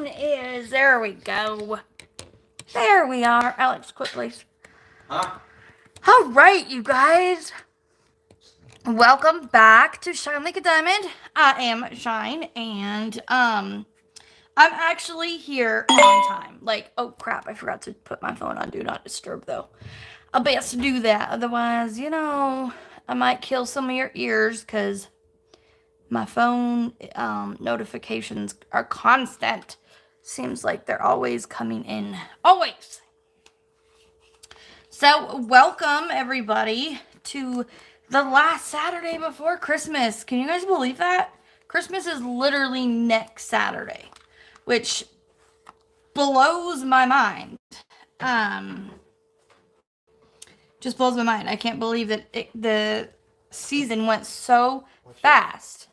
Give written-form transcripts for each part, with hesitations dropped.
phone is. There we go. There we are. Alex, quit, please. Huh? All right, you guys. Welcome back to Shine Like a Diamond. I am Shine, and I'm actually here on time. Like, oh crap, I forgot to put my phone on Do Not Disturb, though. I'll best do that. Otherwise, I might kill some of your ears, because my phone notifications are constant. Seems like they're always coming in. Always. So, welcome everybody to the last Saturday before Christmas. Can you guys believe that? Christmas is literally next Saturday, which blows my mind. Just blows my mind. I can't believe that the season went so fast.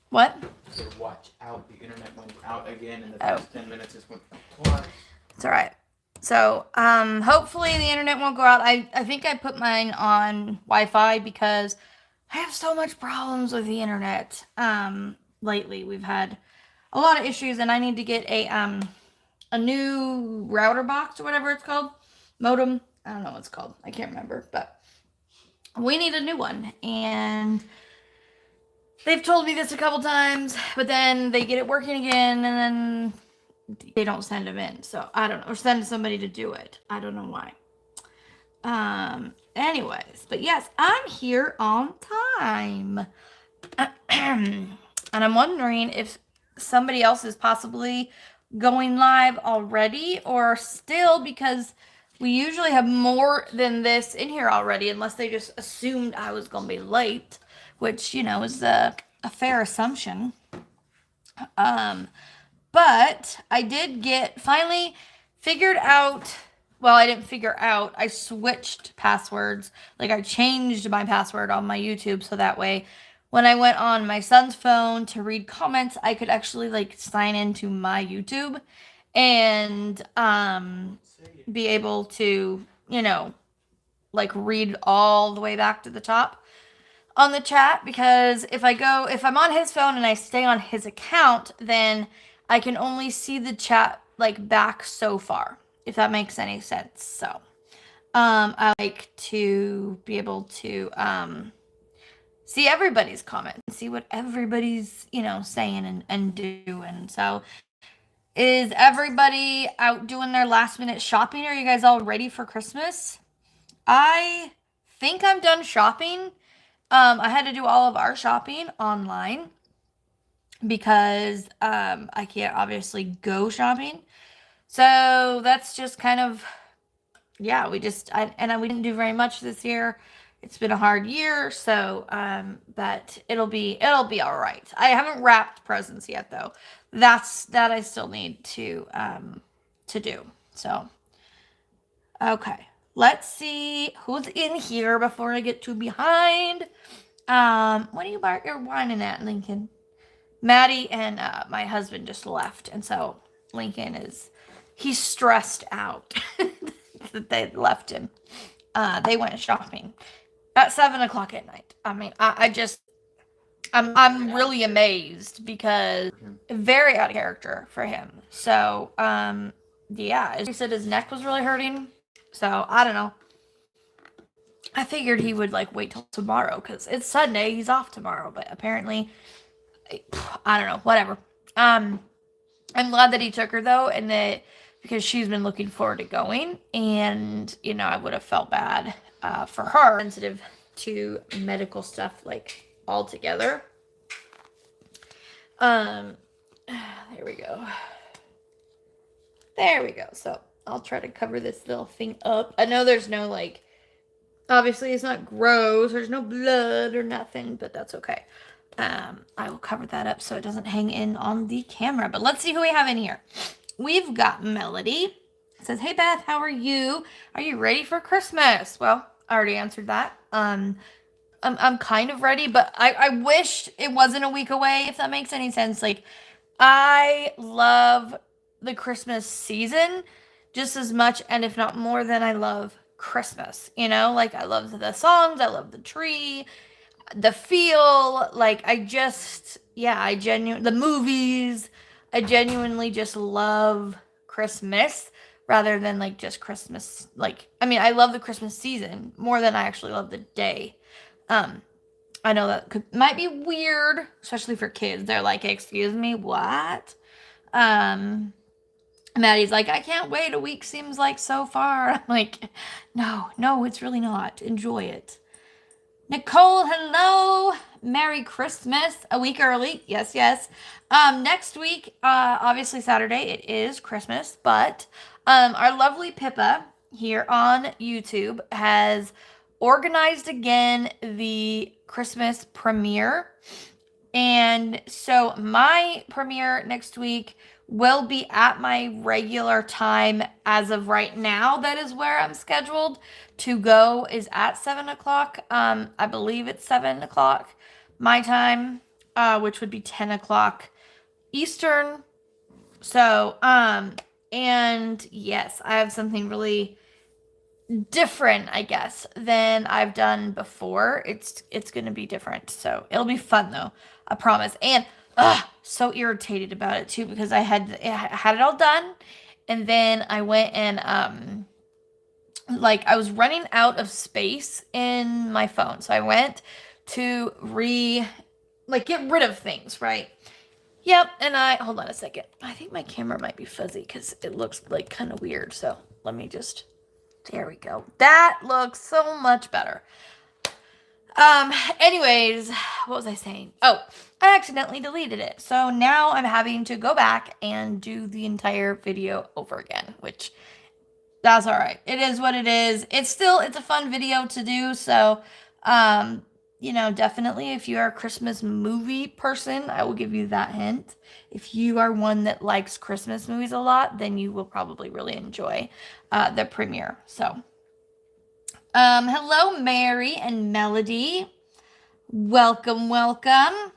What? So watch out. The internet went out again in the first 10 minutes. Just went twice. It's all right. So, hopefully the internet won't go out. I think I put mine on Wi-Fi because I have so much problems with the internet. Lately we've had a lot of issues, and I need to get a new router box or whatever it's called. Modem. I don't know what it's called. I can't remember, but we need a new one, and they've told me this a couple times, but then they get it working again, and then they don't send them in. So I don't know, or send somebody to do it. I don't know why. Anyways, but yes, I'm here on time. And I'm wondering if somebody else is possibly going live already, or still, because we usually have more than this in here already, unless they just assumed I was going to be late, which, is a fair assumption. But I did finally figured out, well, I didn't figure out, I switched passwords. Like, I changed my password on my YouTube, so that way when I went on my son's phone to read comments, I could actually, like, sign into my YouTube and be able to, like, read all the way back to the top on the chat. Because if I'm on his phone and I stay on his account, then I can only see the chat, like, back so far, if that makes any sense. So, I like to be able to, see everybody's comments, see what everybody's, saying and doing. So, is everybody out doing their last minute shopping? Are you guys all ready for Christmas? I think I'm done shopping. I had to do all of our shopping online because I can't obviously go shopping. So that's just kind of, yeah, we didn't do very much this year. It's been a hard year, so but it'll be all right. I haven't wrapped presents yet, though. That I still need to do. So, okay. Let's see who's in here before I get too behind. What are you're whining at, Lincoln? Maddie and my husband just left, and so Lincoln he's stressed out that they left him. They went shopping at 7:00 at night. I mean, I'm really amazed, because very out of character for him. So, yeah, he said his neck was really hurting. So, I don't know. I figured he would, like, wait till tomorrow, because it's Sunday. He's off tomorrow, but apparently, I don't know. Whatever. I'm glad that he took her, though, and because she's been looking forward to going, and, I would have felt bad for her. Sensitive to medical stuff, like, altogether. There we go. There we go. So, I'll try to cover this little thing up. I know there's no, like, obviously it's not gross. There's no blood or nothing, but that's okay. I will cover that up so it doesn't hang in on the camera. But let's see who we have in here. We've got Melody. It says, "Hey Beth, how are you? Are you ready for Christmas?" Well, I already answered that. I'm kind of ready, but I wish it wasn't a week away, if that makes any sense. Like, I love the Christmas season just as much, and if not more, than I love Christmas. Like, I love the songs, I love the tree, the feel. Like, I just yeah, the movies. I genuinely just love Christmas rather than like just Christmas. Like, I mean, I love the Christmas season more than I actually love the day. Um, I know that might be weird, especially for kids. They're like, "Excuse me, what?" Um, Maddie's like, "I can't wait. A week seems like so far." I'm like, "No, no, it's really not. Enjoy it." Nicole, hello. Merry Christmas. A week early. Yes, yes. Next week, obviously Saturday, it is Christmas, but our lovely Pippa here on YouTube has organized again the Christmas premiere. And so my premiere next week will be at my regular time as of right now. That is where I'm scheduled to go, is at 7 o'clock. I believe it's 7 o'clock my time, which would be 10 o'clock Eastern. So, and yes, I have something really different, I guess, than I've done before. It's gonna be different, so it'll be fun though, I promise. And so irritated about it too because I had it all done, and then I went and like I was running out of space in my phone, so I went to get rid of things, right? Yep, and I hold on a second. I think my camera might be fuzzy because it looks like kind of weird. So let me just. There we go. That looks so much better. Anyways, what was I saying? Oh, I accidentally deleted it. So now I'm having to go back and do the entire video over again, which that's all right. It is what it is. It's a fun video to do. So, definitely if you are a Christmas movie person, I will give you that hint. If you are one that likes Christmas movies a lot, then you will probably really enjoy the premiere. So, hello, Mary and Melody. Welcome, welcome.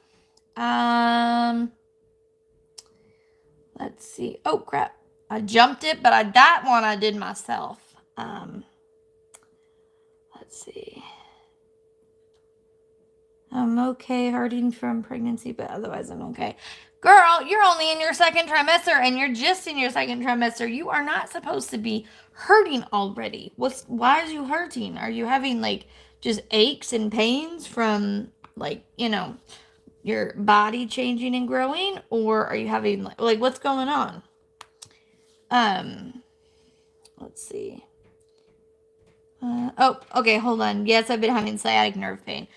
Let's see. Oh, crap. I jumped it, but that one I did myself. Let's see. I'm okay hurting from pregnancy, but otherwise I'm okay. Girl, you're only in your second trimester and you're just in your second trimester. You are not supposed to be hurting already. Why are you hurting? Are you having like just aches and pains from your body changing and growing, or are you having like what's going on? Let's see. Oh, okay, hold on. Yes, I've been having sciatic nerve pain.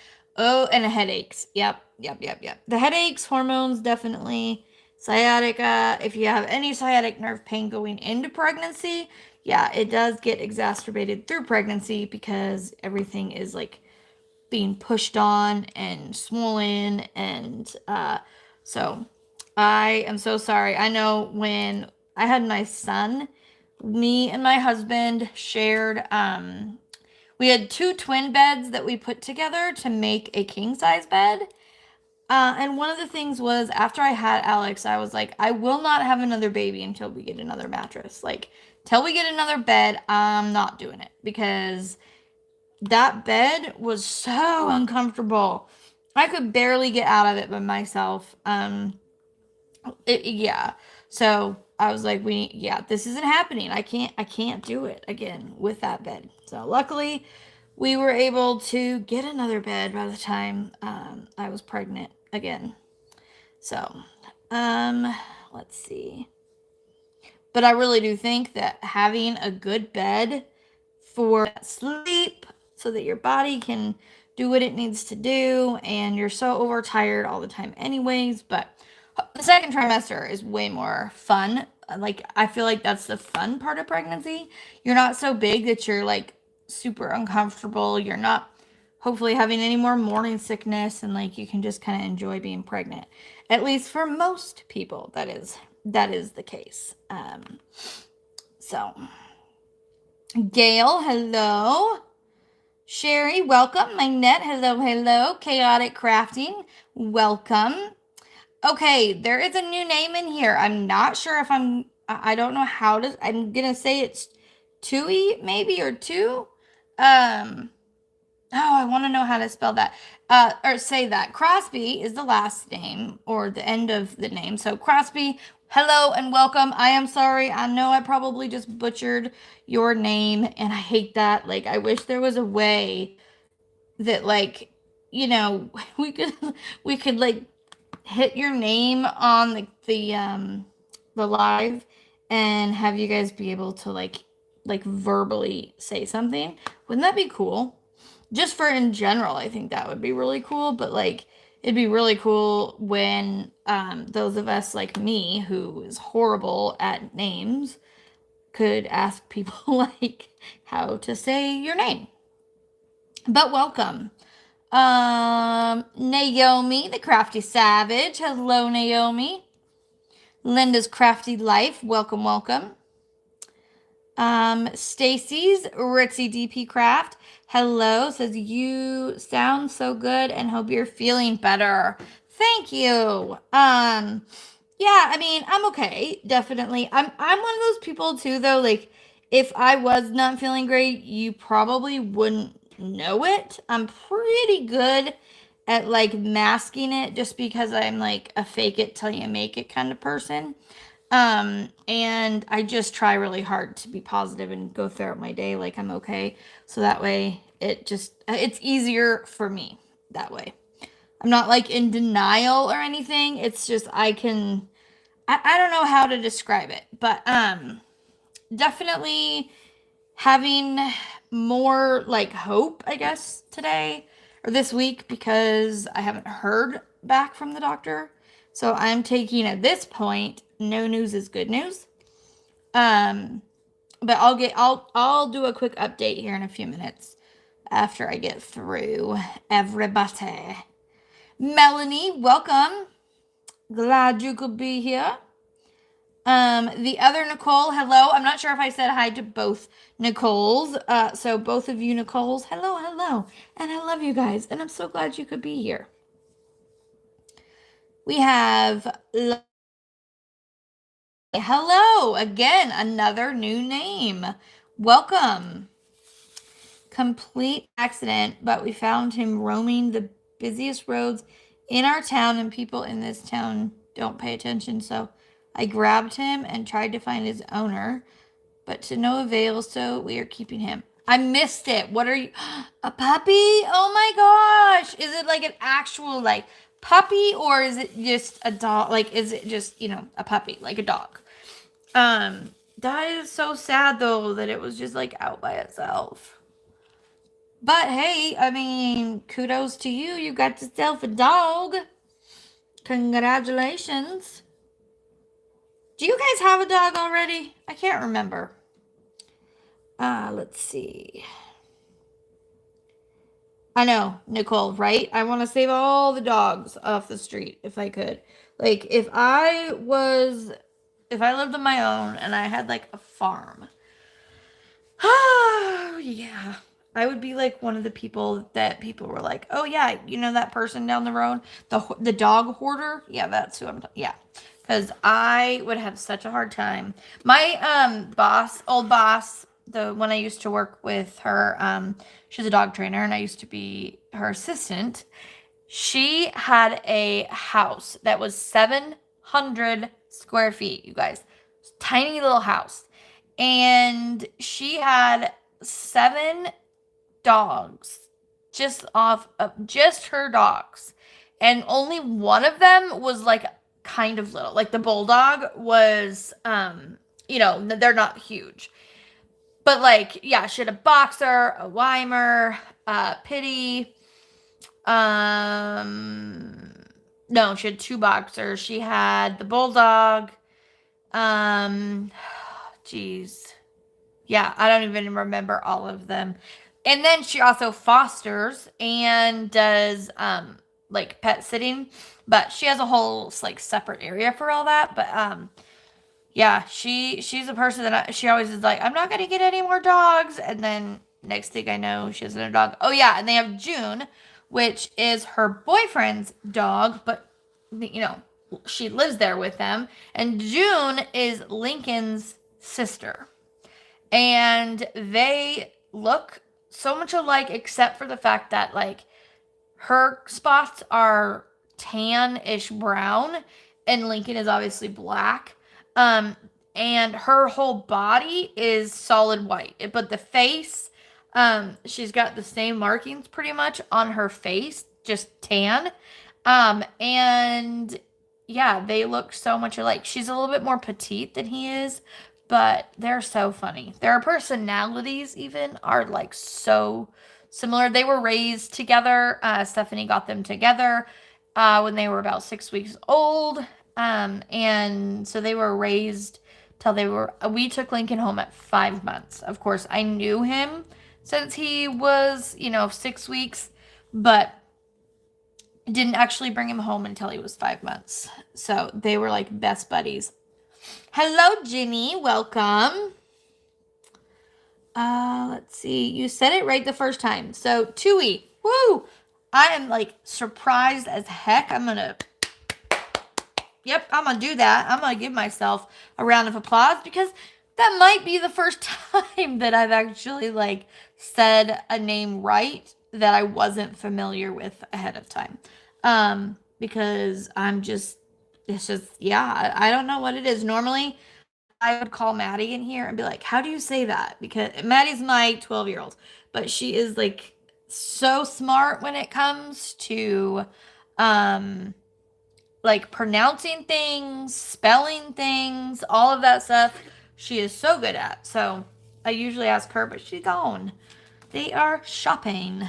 Oh, and headaches. Yep. The headaches, hormones, definitely. Sciatica. If you have any sciatic nerve pain going into pregnancy, yeah, it does get exacerbated through pregnancy because everything is like being pushed on and swollen. And so I am so sorry. I know when I had my son, me and my husband shared we had two twin beds that we put together to make a king size bed. And one of the things was after I had Alex, I was like, I will not have another baby until we get another mattress. Like, till we get another bed, I'm not doing it because that bed was so uncomfortable. I could barely get out of it by myself. Yeah. So I was like, this isn't happening. I can't do it again with that bed. So luckily, we were able to get another bed by the time I was pregnant again. So, let's see. But I really do think that having a good bed for sleep so that your body can do what it needs to do, and you're so overtired all the time anyways, but the second trimester is way more fun. Like, I feel like that's the fun part of pregnancy. You're not so big that you're like super uncomfortable. You're not hopefully having any more morning sickness, and like you can just kind of enjoy being pregnant. At least for most people, that is the case. So Gail, hello. Sherry, welcome. Magnette, hello. Chaotic Crafting, welcome. Okay, there is a new name in here. I'm not sure if I don't know how to, I'm gonna say it's Tui, maybe, or two. Oh, I want to know how to spell that. or say that Crosby is the last name or the end of the name. So Crosby, hello and welcome. I am sorry. I know I probably just butchered your name and I hate that. Like, I wish there was a way that, like, you know, we could like hit your name on the live and have you guys be able to like verbally say something. Wouldn't that be cool? Just for in general, I think that would be really cool. But like, it'd be really cool when those of us like me, who is horrible at names, could ask people like how to say your name. But welcome. Naomi, the crafty savage. Hello, Naomi. Linda's crafty life. Welcome, welcome. Stacy's Ritzy DP Craft. Hello, says you sound so good and hope you're feeling better. Thank you. Yeah, I mean, I'm okay, definitely. I'm one of those people too though, like if I was not feeling great, you probably wouldn't know it. I'm pretty good at like masking it just because I'm like a fake it till you make it kind of person. And I just try really hard to be positive and go throughout my day like I'm okay. So that way it's easier for me that way. I'm not like in denial or anything. It's just I don't know how to describe it, but definitely having more like hope, I guess, today or this week because I haven't heard back from the doctor. So I'm taking at this point, no news is good news. But I'll do a quick update here in a few minutes after I get through everybody. Melanie, welcome. Glad you could be here. The other Nicole, hello. I'm not sure if I said hi to both Nicoles. So both of you Nicoles, hello, hello. And I love you guys. And I'm so glad you could be here. We have hello again, another new name. Welcome. Complete accident, but we found him roaming the busiest roads in our town, and people in this town don't pay attention. So I grabbed him and tried to find his owner, but to no avail, so we are keeping him. I missed it. What are you? A puppy? Oh my gosh. Is it like an actual like puppy or is it just a dog? Like, is it just, a puppy, like a dog? That is so sad though that it was just like out by itself. But hey, I mean, kudos to you. You got yourself a dog. Congratulations. Do you guys have a dog already? I can't remember. Let's see. I know, Nicole, right? I want to save all the dogs off the street if I could. Like, if I lived on my own and I had like a farm. Oh, yeah. I would be like one of the people that people were like, "Oh yeah, you know that person down the road, the dog hoarder." Yeah, that's who yeah. Cuz I would have such a hard time. My old boss, the one I used to work with her, she's a dog trainer and I used to be her assistant. She had a house that was 700 square feet, you guys. Tiny little house. And she had 7 dogs just off of just her dogs. And only one of them was like kind of little. Like the bulldog was they're not huge. But like, yeah, she had a boxer, a Weimar, Pitty. No, she had 2 boxers. She had the bulldog. Geez. Yeah, I don't even remember all of them. And then she also fosters and does like pet sitting, but she has a whole like separate area for all that. But yeah, she's a person that she always is like, I'm not gonna get any more dogs, and then next thing I know, she has another dog. Oh yeah, and they have June, which is her boyfriend's dog, but she lives there with them, and June is Lincoln's sister. And they look so much alike except for the fact that like her spots are tan-ish brown, and Lincoln is obviously black. And her whole body is solid white, but the face, she's got the same markings pretty much on her face, just tan. And yeah, they look so much alike. She's a little bit more petite than he is, but they're so funny. Their personalities even are like so similar. They were raised together. Stephanie got them together when they were about 6 weeks old. And so they were raised till they were, we took Lincoln home at 5 months. Of course, I knew him since he was, 6 weeks, but didn't actually bring him home until he was 5 months. So they were like best buddies. Hello, Ginny. Welcome. Let's see. You said it right the first time. So, Tui. Woo! I am like surprised as heck. I'm gonna do that. I'm gonna give myself a round of applause because that might be the first time that I've actually like said a name right that I wasn't familiar with ahead of time. Because I don't know what it is. Normally, I would call Maddie in here and be like, how do you say that? Because Maddie's my 12-year-old, but she is like so smart when it comes to like pronouncing things, spelling things, all of that stuff. She is so good at. So I usually ask her, but she's gone. They are shopping.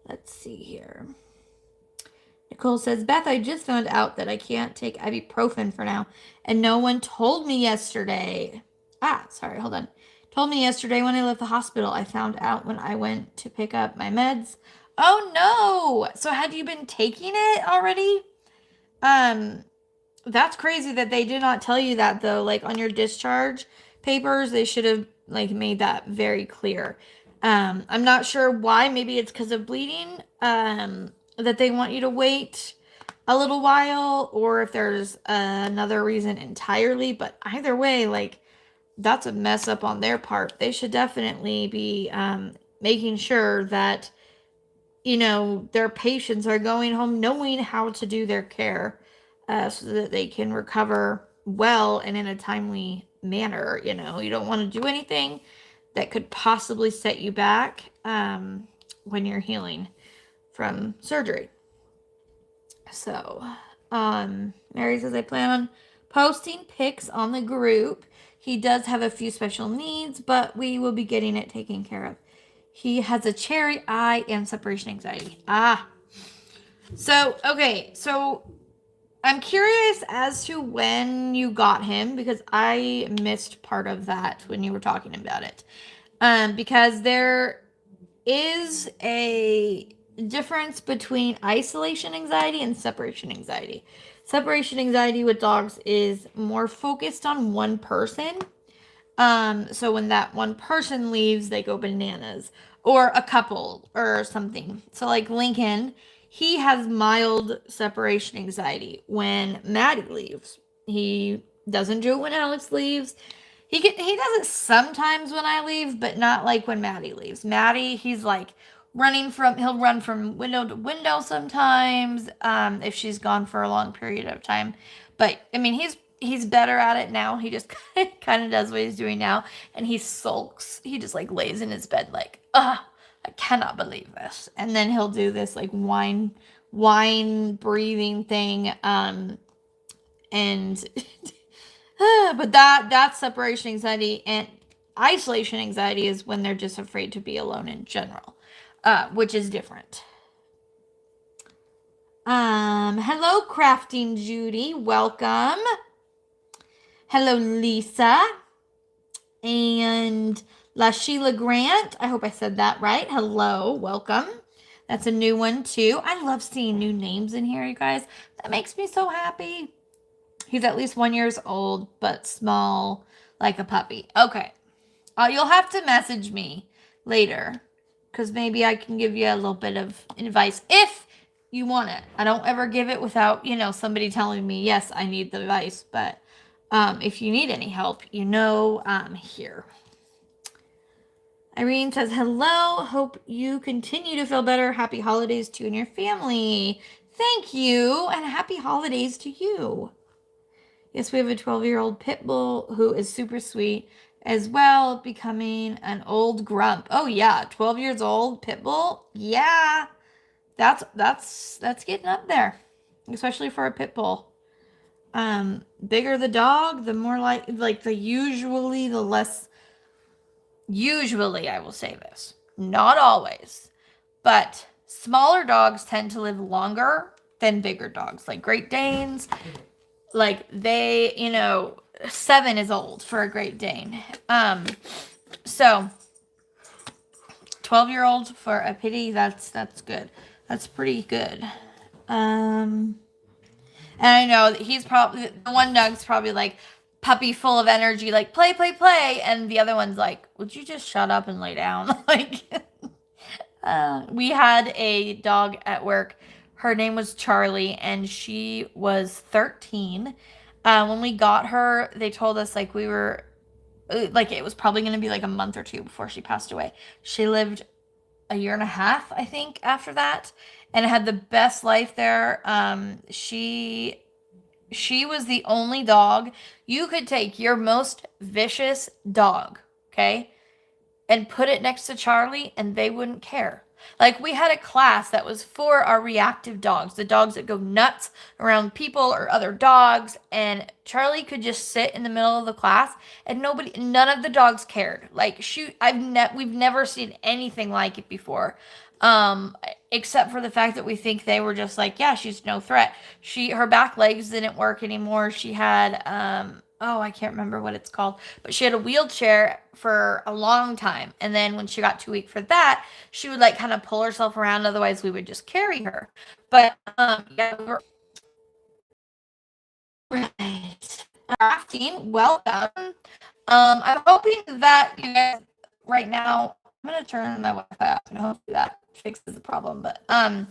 Let's see here. Nicole says, Beth, I just found out that I can't take ibuprofen for now, and no one told me yesterday. Hold on. Told me yesterday when I left the hospital. I found out when I went to pick up my meds. Oh no! So had you been taking it already? That's crazy that they did not tell you that though. Like on your discharge papers, they should have like made that very clear. I'm not sure why. Maybe it's because of bleeding. That they want you to wait a little while, or if there's another reason entirely. But either way, like that's a mess up on their part. They should definitely be making sure that their patients are going home knowing how to do their care, so that they can recover well and in a timely manner. You don't want to do anything that could possibly set you back when you're healing from surgery. So, Mary says, I plan on posting pics on the group. He does have a few special needs, but we will be getting it taken care of. He has a cherry eye and separation anxiety. So, okay. So, I'm curious as to when you got him because I missed part of that when you were talking about it. Because there is a difference between isolation anxiety and separation anxiety. Separation anxiety with dogs is more focused on one person. So when that one person leaves, they go bananas, or a couple or something. So like Lincoln, he has mild separation anxiety when Maddie leaves. He doesn't do it when Alex leaves. He does it sometimes when I leave, but not like when Maddie leaves. Maddie, he's like he'll run from window to window sometimes, if she's gone for a long period of time. But I mean, he's better at it now. He just kind of does what he's doing now, and he sulks. He just like lays in his bed like, I cannot believe this. And then he'll do this like whine breathing thing, and but that's separation anxiety. And isolation anxiety is when they're just afraid to be alone in general, which is different. Hello, Crafting Judy. Welcome. Hello, Lisa. And La Sheila Grant. I hope I said that right. Hello. Welcome. That's a new one, too. I love seeing new names in here, you guys. That makes me so happy. He's at least 1 year old, but small like a puppy. Okay. You'll have to message me later, because maybe I can give you a little bit of advice if you want it. I don't ever give it without, somebody telling me, yes, I need the advice. But if you need any help, I'm here. Irene says, hello. Hope you continue to feel better. Happy holidays to you and your family. Thank you. And happy holidays to you. Yes, we have a 12-year-old pit bull who is super sweet as well, becoming an old grump. Oh yeah, 12 years old pit bull. Yeah. That's getting up there, especially for a pit bull. Bigger the dog, the more like the less. Usually, I will say this, not always, but smaller dogs tend to live longer than bigger dogs, like Great Danes. Like they, 7 is old for a Great Dane. So 12-year-old for a pity, that's good. That's pretty good. And I know that he's probably the one dog's probably like puppy full of energy, like play, play, play, and the other one's like, would you just shut up and lay down? Like, we had a dog at work. Her name was Charlie, and she was 13. When we got her, they told us like we were like it was probably going to be like a month or two before she passed away. She lived a year and a half, I think, after that, and had the best life there. She was the only dog you could take your most vicious dog, okay, and put it next to Charlie, and they wouldn't care. Like, we had a class that was for our reactive dogs, the dogs that go nuts around people or other dogs, and Charlie could just sit in the middle of the class, and none of the dogs cared. Like, we've never seen anything like it before. Except for the fact that we think they were just like, yeah, she's no threat. Her back legs didn't work anymore. She had, I can't remember what it's called, but she had a wheelchair for a long time. And then when she got too weak for that, she would like kind of pull herself around. Otherwise, we would just carry her. But yeah, we were right. Crafting, well done. I'm hoping that you guys right now. I'm gonna turn my Wi-Fi off and hopefully that fixes the problem. But I'm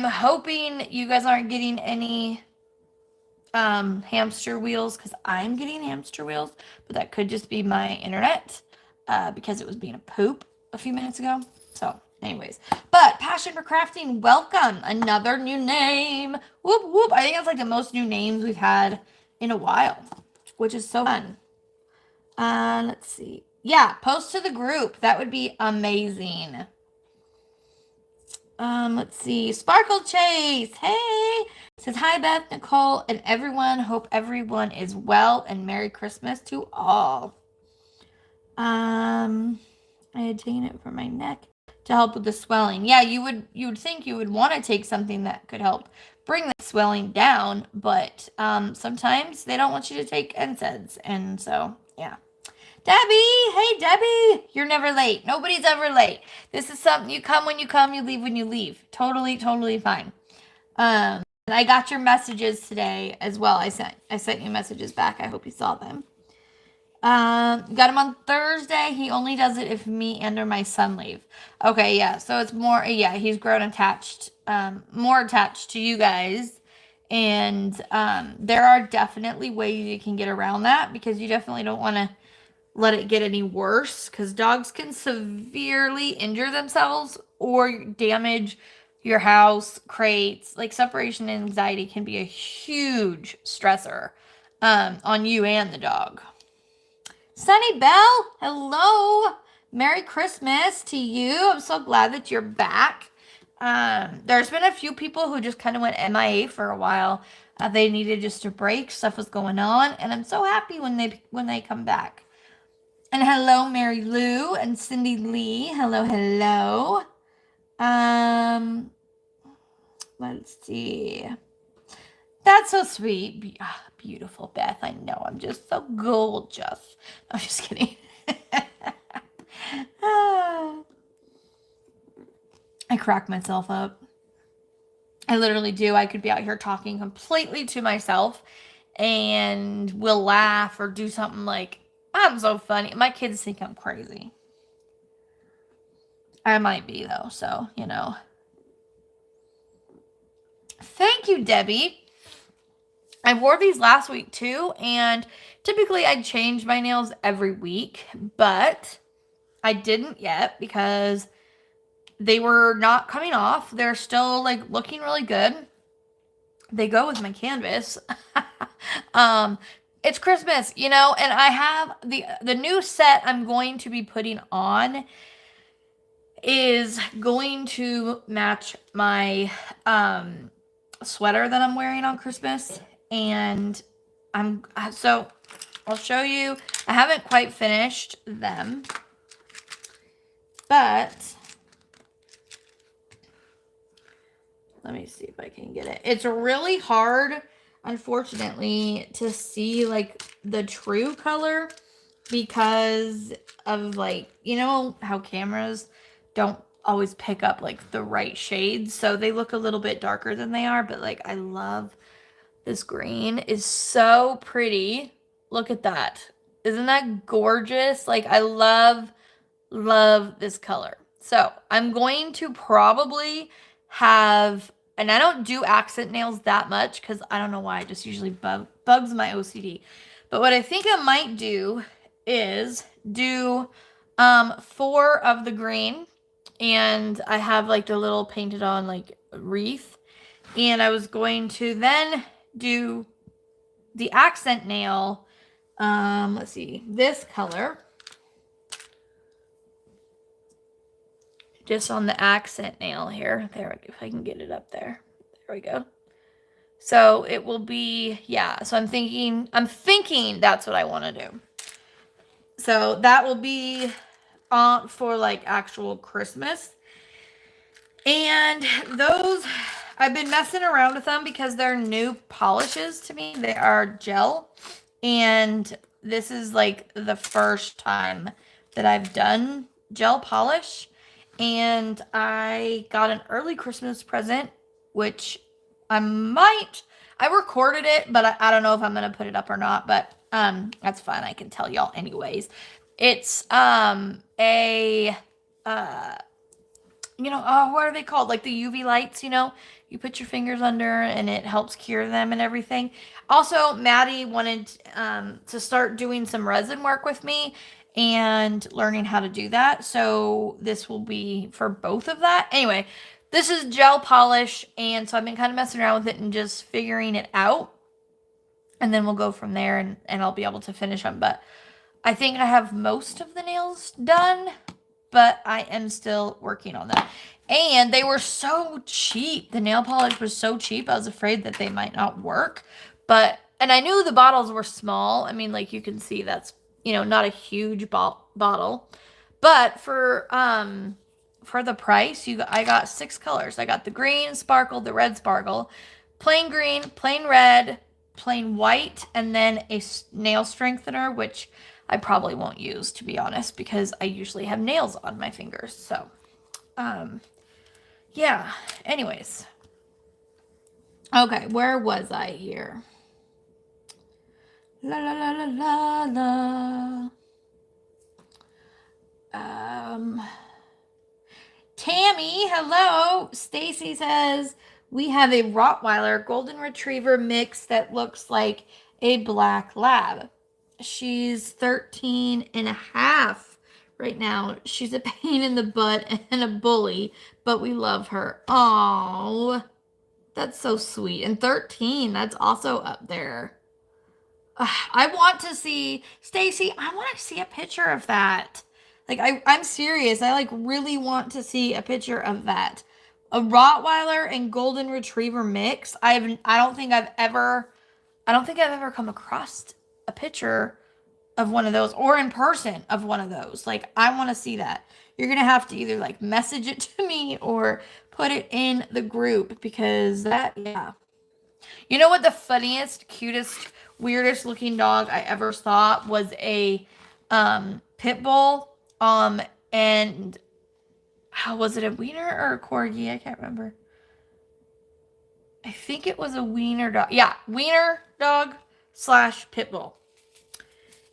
hoping you guys aren't getting any hamster wheels, because I'm getting hamster wheels, but that could just be my internet because it was being a poop a few minutes ago. So anyways, but Passion for Crafting, welcome. Another new name. Whoop whoop. I think that's like the most new names we've had in a while, which is so fun. Let's see. Yeah, post to the group. That would be amazing. Let's see. Sparkle Chase. Hey. Says, hi, Beth, Nicole, and everyone. Hope everyone is well, and Merry Christmas to all. I had taken it for my neck to help with the swelling. Yeah, you would think you would want to take something that could help bring the swelling down, but sometimes they don't want you to take NSAIDs, and so yeah. Debbie, hey Debbie, you're never late. Nobody's ever late. This is something, you come when you come, you leave when you leave. Totally, totally fine. I got your messages today as well. I sent you messages back. I hope you saw them. Got him on Thursday. He only does it if me and or my son leave. Okay, yeah. So it's more, yeah, he's grown attached, more attached to you guys. And there are definitely ways you can get around that, because you definitely don't want to let it get any worse, because dogs can severely injure themselves or damage your house, crates. Like, separation anxiety can be a huge stressor on you and the dog. Sunny Bell, hello. Merry Christmas to you. I'm so glad that you're back. There's been a few people who just kind of went MIA for a while. They needed just a break. Stuff was going on, and I'm so happy when they come back. And hello, Mary Lou and Cindy Lee. Hello, hello. Let's see. That's so sweet. Beautiful, Beth. I know. I'm just so gorgeous. I'm just kidding. I crack myself up. I literally do. I could be out here talking completely to myself and will laugh or do something like, I'm so funny. My kids think I'm crazy. I might be, though, so, Thank you, Debbie. I wore these last week, too, and typically I change my nails every week, but I didn't yet because they were not coming off. They're still like looking really good. They go with my canvas. um, it's Christmas, you know, and I have the new set I'm going to be putting on is going to match my sweater that I'm wearing on Christmas. And so I'll show you. I haven't quite finished them, but let me see if I can get it. It's really hard, unfortunately, to see like the true color because of like, you know how cameras don't always pick up like the right shades. So they look a little bit darker than they are, but like I love this green is so pretty. Look at that. Isn't that gorgeous? Like I love this color. So I'm going to probably have, and I don't do accent nails that much because I don't know why. I just usually bugs my OCD. But what I think I might do is do 4 of the green, and I have like the little painted on like wreath, and I was going to then do the accent nail. Let's see, this color. Just on the accent nail here. There, if I can get it up there. There we go. So it will be, yeah. So I'm thinking that's what I want to do. So that will be for like actual Christmas. And those, I've been messing around with them because they're new polishes to me. They are gel. And this is like the first time that I've done gel polish. And I got an early Christmas present, which I recorded it, but I don't know if I'm going to put it up or not, but that's fine. I can tell y'all anyways. It's you know, what are they called? Like the UV lights, you know, you put your fingers under and it helps cure them and everything. Also, Maddie wanted to start doing some resin work with me and learning how to do that. So this will be for both of that. Anyway, this is gel polish. And so I've been kind of messing around with it and just figuring it out. And then we'll go from there and I'll be able to finish them. But I think I have most of the nails done, but I am still working on that. And they were so cheap. The nail polish was so cheap. I was afraid that they might not work. And I knew the bottles were small. I mean, like you can see that's, you know, not a huge bottle. But for the price, I got 6 colors. I got the green sparkle, the red sparkle, plain green, plain red, plain white, and then a nail strengthener, which I probably won't use, to be honest, because I usually have nails on my fingers. So, yeah. Anyways. Okay, where was I here? La la la la la la. Tammy, hello. Stacy says we have a Rottweiler Golden Retriever mix that looks like a black lab. She's 13 and a half right now. She's a pain in the butt and a bully, but we love her. Oh, that's so sweet. And 13, that's also up there. I want to see, Stacy, I want to see a picture of that. Like, I'm serious. I, like, really want to see a picture of that. A Rottweiler and Golden Retriever mix. I don't think I've ever come across a picture of one of those or in person of one of those. Like, I want to see that. You're going to have to either, like, message it to me or put it in the group because that, yeah. You know what the funniest, cutest, weirdest looking dog I ever saw was a pit bull. And how was it, a wiener or a corgi? I can't remember. I think it was a wiener dog. Yeah, wiener dog / pit bull.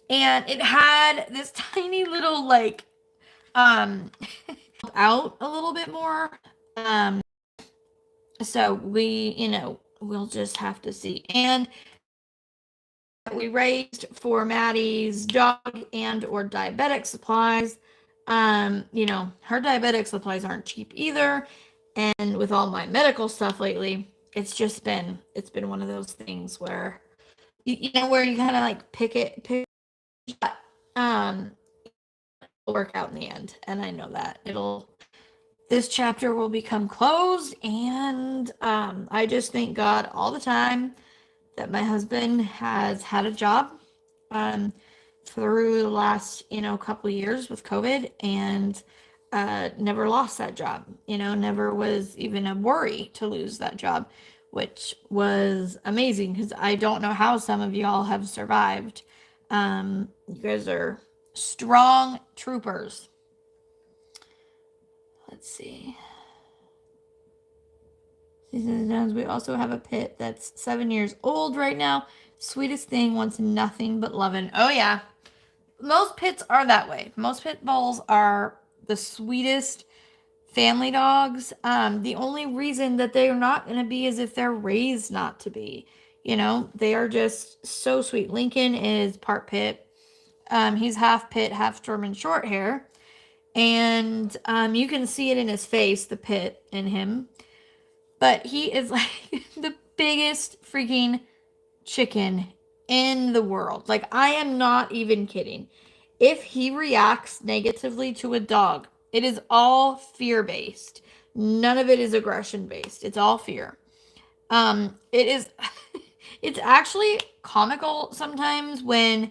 And it had this tiny little like out a little bit more. So we, you know, we'll just have to see. And we raised for Maddie's dog and or diabetic supplies. Her diabetic supplies aren't cheap either. And with all my medical stuff lately, it's been one of those things where where you kind of like pick um it'll work out in the end. And I know that this chapter will become closed. And I just thank God all the time that my husband has had a job um, through the last couple of years with COVID, and never lost that job. Never was even a worry to lose that job, which was amazing because I don't know how some of y'all have survived. You guys are strong troopers. Let's see. We also have a pit that's 7 years old right now. Sweetest thing, wants nothing but loving. Oh yeah, most pits are that way. Most pit bulls are the sweetest family dogs. The only reason that they are not going to be is if they're raised not to be. They are just so sweet. Lincoln is part pit. He's half pit, half German short hair. And you can see it in his face, the pit in him. But he is like the biggest freaking chicken in the world. Like, I am not even kidding. If he reacts negatively to a dog, it is all fear based. None of it is aggression based. It's all fear. It is, it's actually comical sometimes when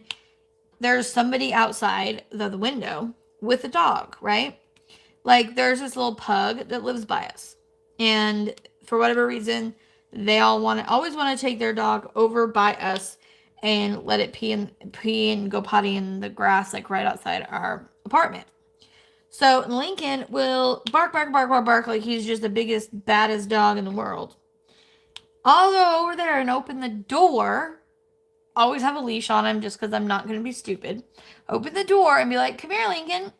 there's somebody outside the window with a dog, right? Like, there's this little pug that lives by us. And for whatever reason, they always want to take their dog over by us and let it pee and go potty in the grass, like right outside our apartment. So Lincoln will bark, bark, bark, bark, bark, like he's just the biggest, baddest dog in the world. I'll go over there and open the door. Always have a leash on him just because I'm not going to be stupid. Open the door and be like, come here, Lincoln.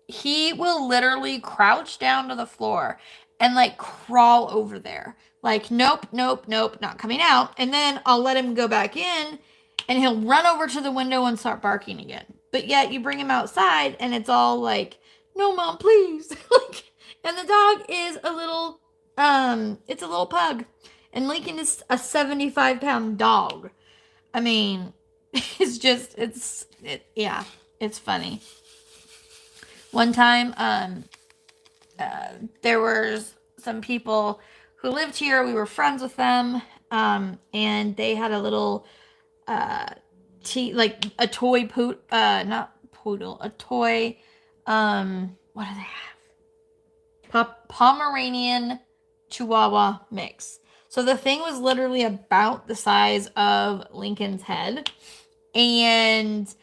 He will literally crouch down to the floor and like crawl over there. Like, nope, nope, nope, not coming out. And then I'll let him go back in and he'll run over to the window and start barking again. But yet you bring him outside and it's all like, no, mom, please. Like, and the dog is it's a little pug. And Lincoln is a 75-pound dog. I mean, yeah, it's funny. One time, there was some people who lived here. We were friends with them, and they had a little, like a toy not poodle, a toy, what do they have? Pomeranian Chihuahua mix. So the thing was literally about the size of Lincoln's head, and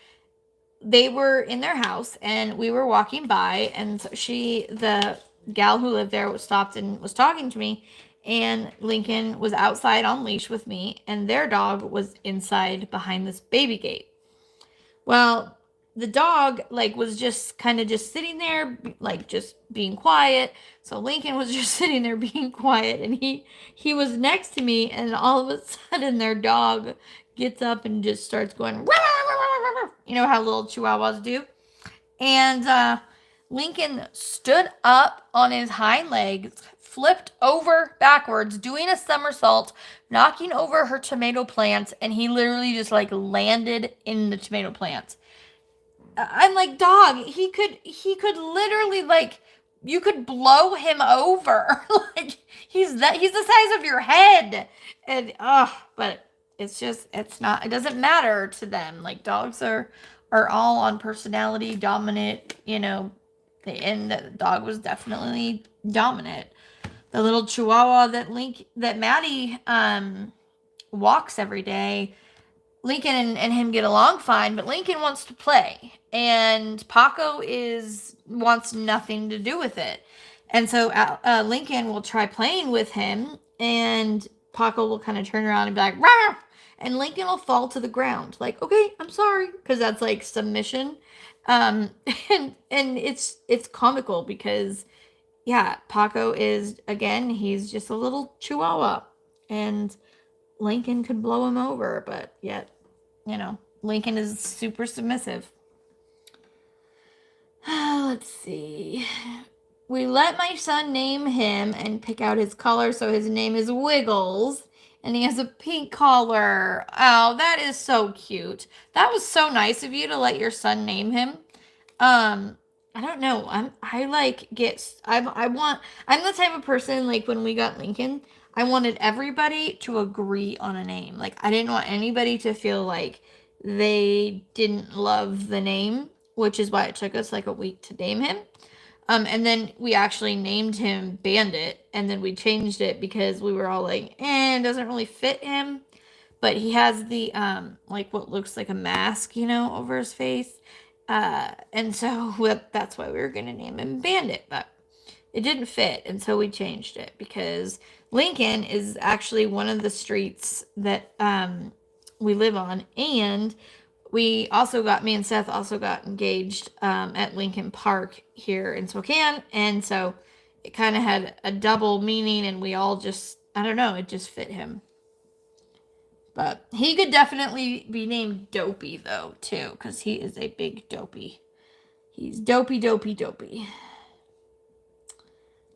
they were in their house and we were walking by, and so the gal who lived there stopped and was talking to me, and Lincoln was outside on leash with me and their dog was inside behind this baby gate. Well, the dog like was just kind of just sitting there, like just being quiet. So Lincoln was just sitting there being quiet, and he was next to me, and all of a sudden their dog gets up and just starts going, you know how little chihuahuas do. And Lincoln stood up on his hind legs, flipped over backwards, doing a somersault, knocking over her tomato plants, and he literally just like landed in the tomato plants. I'm like, dog, he could literally like you could blow him over. Like he's the size of your head. And but it's not, it doesn't matter to them. Like dogs are all on personality dominant, and the dog was definitely dominant. The little chihuahua that Maddie walks every day, Lincoln and him get along fine, but Lincoln wants to play, and Paco wants nothing to do with it. And so Lincoln will try playing with him, and Paco will kind of turn around and be like, "Rah!" And Lincoln will fall to the ground, like, "Okay, I'm sorry," because that's like submission. Um, and it's comical because, yeah, Paco is, again, he's just a little chihuahua, and Lincoln could blow him over, but yet, Lincoln is super submissive. let's see. We let my son name him and pick out his color, so his name is Wiggles, and he has a pink collar. Oh, that is so cute. That was so nice of you to let your son name him. I don't know. I'm the type of person, like when we got Lincoln, I wanted everybody to agree on a name. Like I didn't want anybody to feel like they didn't love the name, which is why it took us like a week to name him. And then we actually named him Bandit, and then we changed it because we were all like, it doesn't really fit him. But he has the like what looks like a mask, over his face. And so that's why we were gonna name him Bandit, but it didn't fit, and so we changed it because Lincoln is actually one of the streets that we live on, and me and Seth also got engaged at Lincoln Park here in Spokane, and so it kind of had a double meaning, and we all just, I don't know, it just fit him. But he could definitely be named Dopey, though, too, because he is a big dopey. He's dopey, dopey, dopey.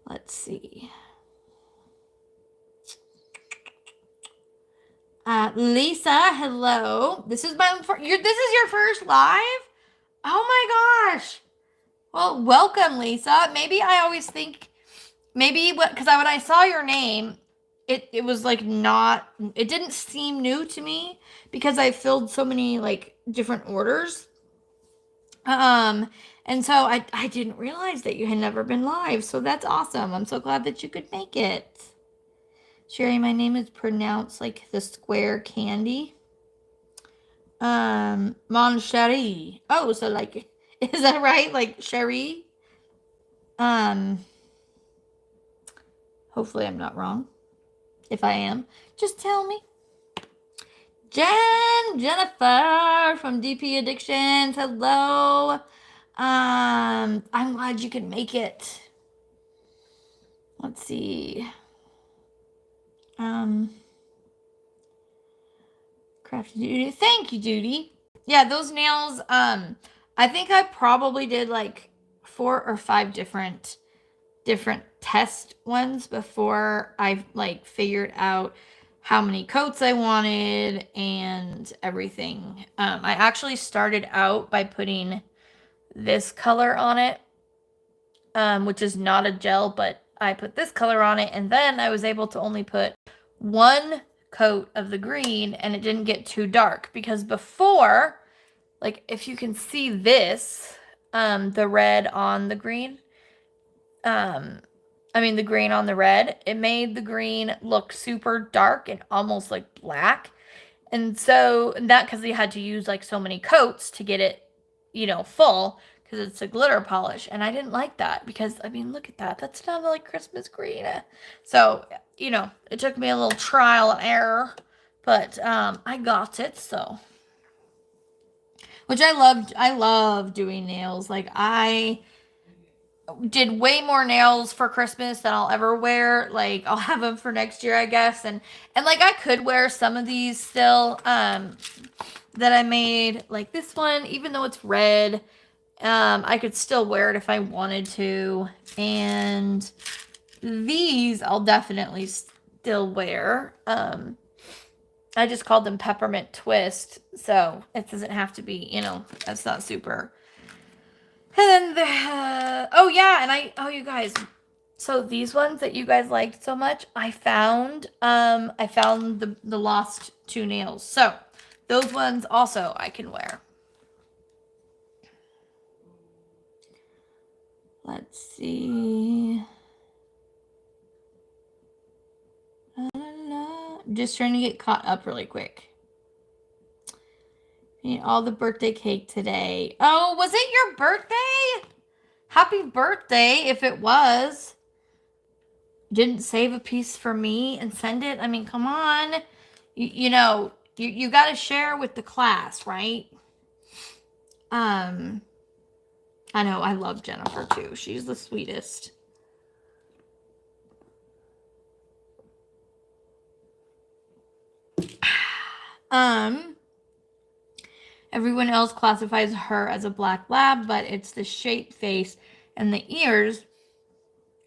Let's see. Lisa, hello. This is your first live? Oh my gosh. Well, welcome, Lisa. Maybe I always think, because when I saw your name, it was like it didn't seem new to me because I filled so many like different orders. And so I didn't realize that you had never been live. So that's awesome. I'm so glad that you could make it. Sherry, my name is pronounced like the square candy. Mon Cherie. Oh, so like, is that right? Like Cherie? Hopefully I'm not wrong. If I am, just tell me. Jennifer from DP Addictions. Hello. I'm glad you could make it. Let's see. Crafty Duty. Thank you, Duty. Yeah, those nails, I think I probably did like 4 or 5 different test ones before I like figured out how many coats I wanted and everything. I actually started out by putting this color on it, which is not a gel, but I put this color on it, and then I was able to only put 1 coat of the green, and it didn't get too dark, because before, like if you can see this, the red on the green, the green on the red, it made the green look super dark and almost like black. And so that, because they had to use like so many coats to get it, full, because it's a glitter polish. And I didn't like that because, look at that. That's not like Christmas green. So, it took me a little trial and error, but I got it, so. Which I love doing nails. Like, I did way more nails for Christmas than I'll ever wear. Like, I'll have them for next year, I guess. And like, I could wear some of these still, that I made, like this one, even though it's red, I could still wear it if I wanted to. And these I'll definitely still wear. I just called them Peppermint Twist, so it doesn't have to be, that's not super. And then you guys, so these ones that you guys liked so much, I found the lost 2 nails. So those ones also I can wear. Let's see. Just trying to get caught up really quick. Eat all the birthday cake today. Oh, was it your birthday? Happy birthday, if it was. Didn't save a piece for me and send it? Come on. You got to share with the class, right? I know, I love Jennifer too. She's the sweetest. Everyone else classifies her as a black lab, but it's the shape, face, and the ears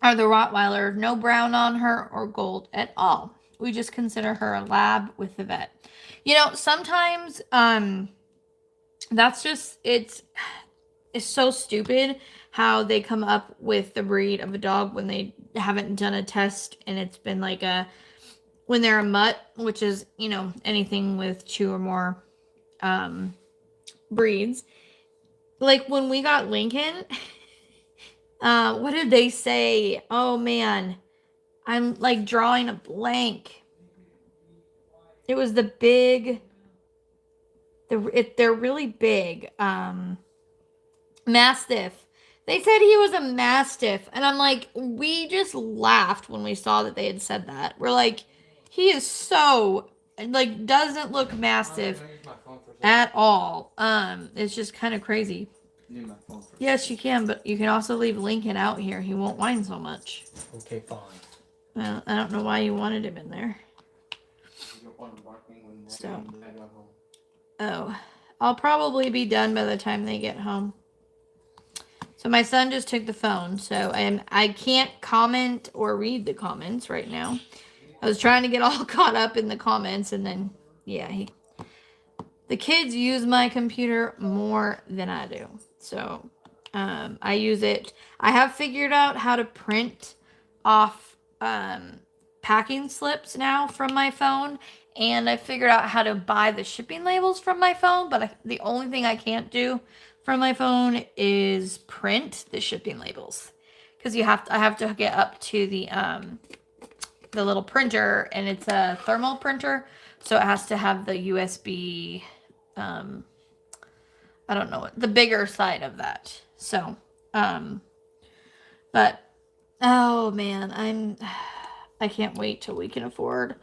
are the Rottweiler. No brown on her or gold at all. We just consider her a lab with the vet. Sometimes that's just it's so stupid how they come up with the breed of a dog when they haven't done a test and it's been like when they're a mutt, which is, anything with 2 or more breeds. Like when we got Lincoln, what did they say? Oh man, I'm like drawing a blank. It was they're really big. Mastiff. They said he was a mastiff, and I'm like, we just laughed when we saw that they had said that. We're like, he is so like doesn't look mastiff at all. It's just kind of crazy. Yes, you can, but you can also leave Lincoln out here. He won't whine so much. Okay, fine. Well, I don't know why you wanted him in there. So, I'll probably be done by the time they get home. So my son just took the phone, so I can't comment or read the comments right now. I was trying to get all caught up in the comments, and then the kids use my computer more than I do. So I use it. I have figured out how to print off packing slips now from my phone, and I figured out how to buy the shipping labels from my phone, but the only thing I can't do from my phone is print the shipping labels, because I have to get up to the little printer, and it's a thermal printer, so it has to have the USB I don't know the bigger side of that. So but oh man, I can't wait till we can afford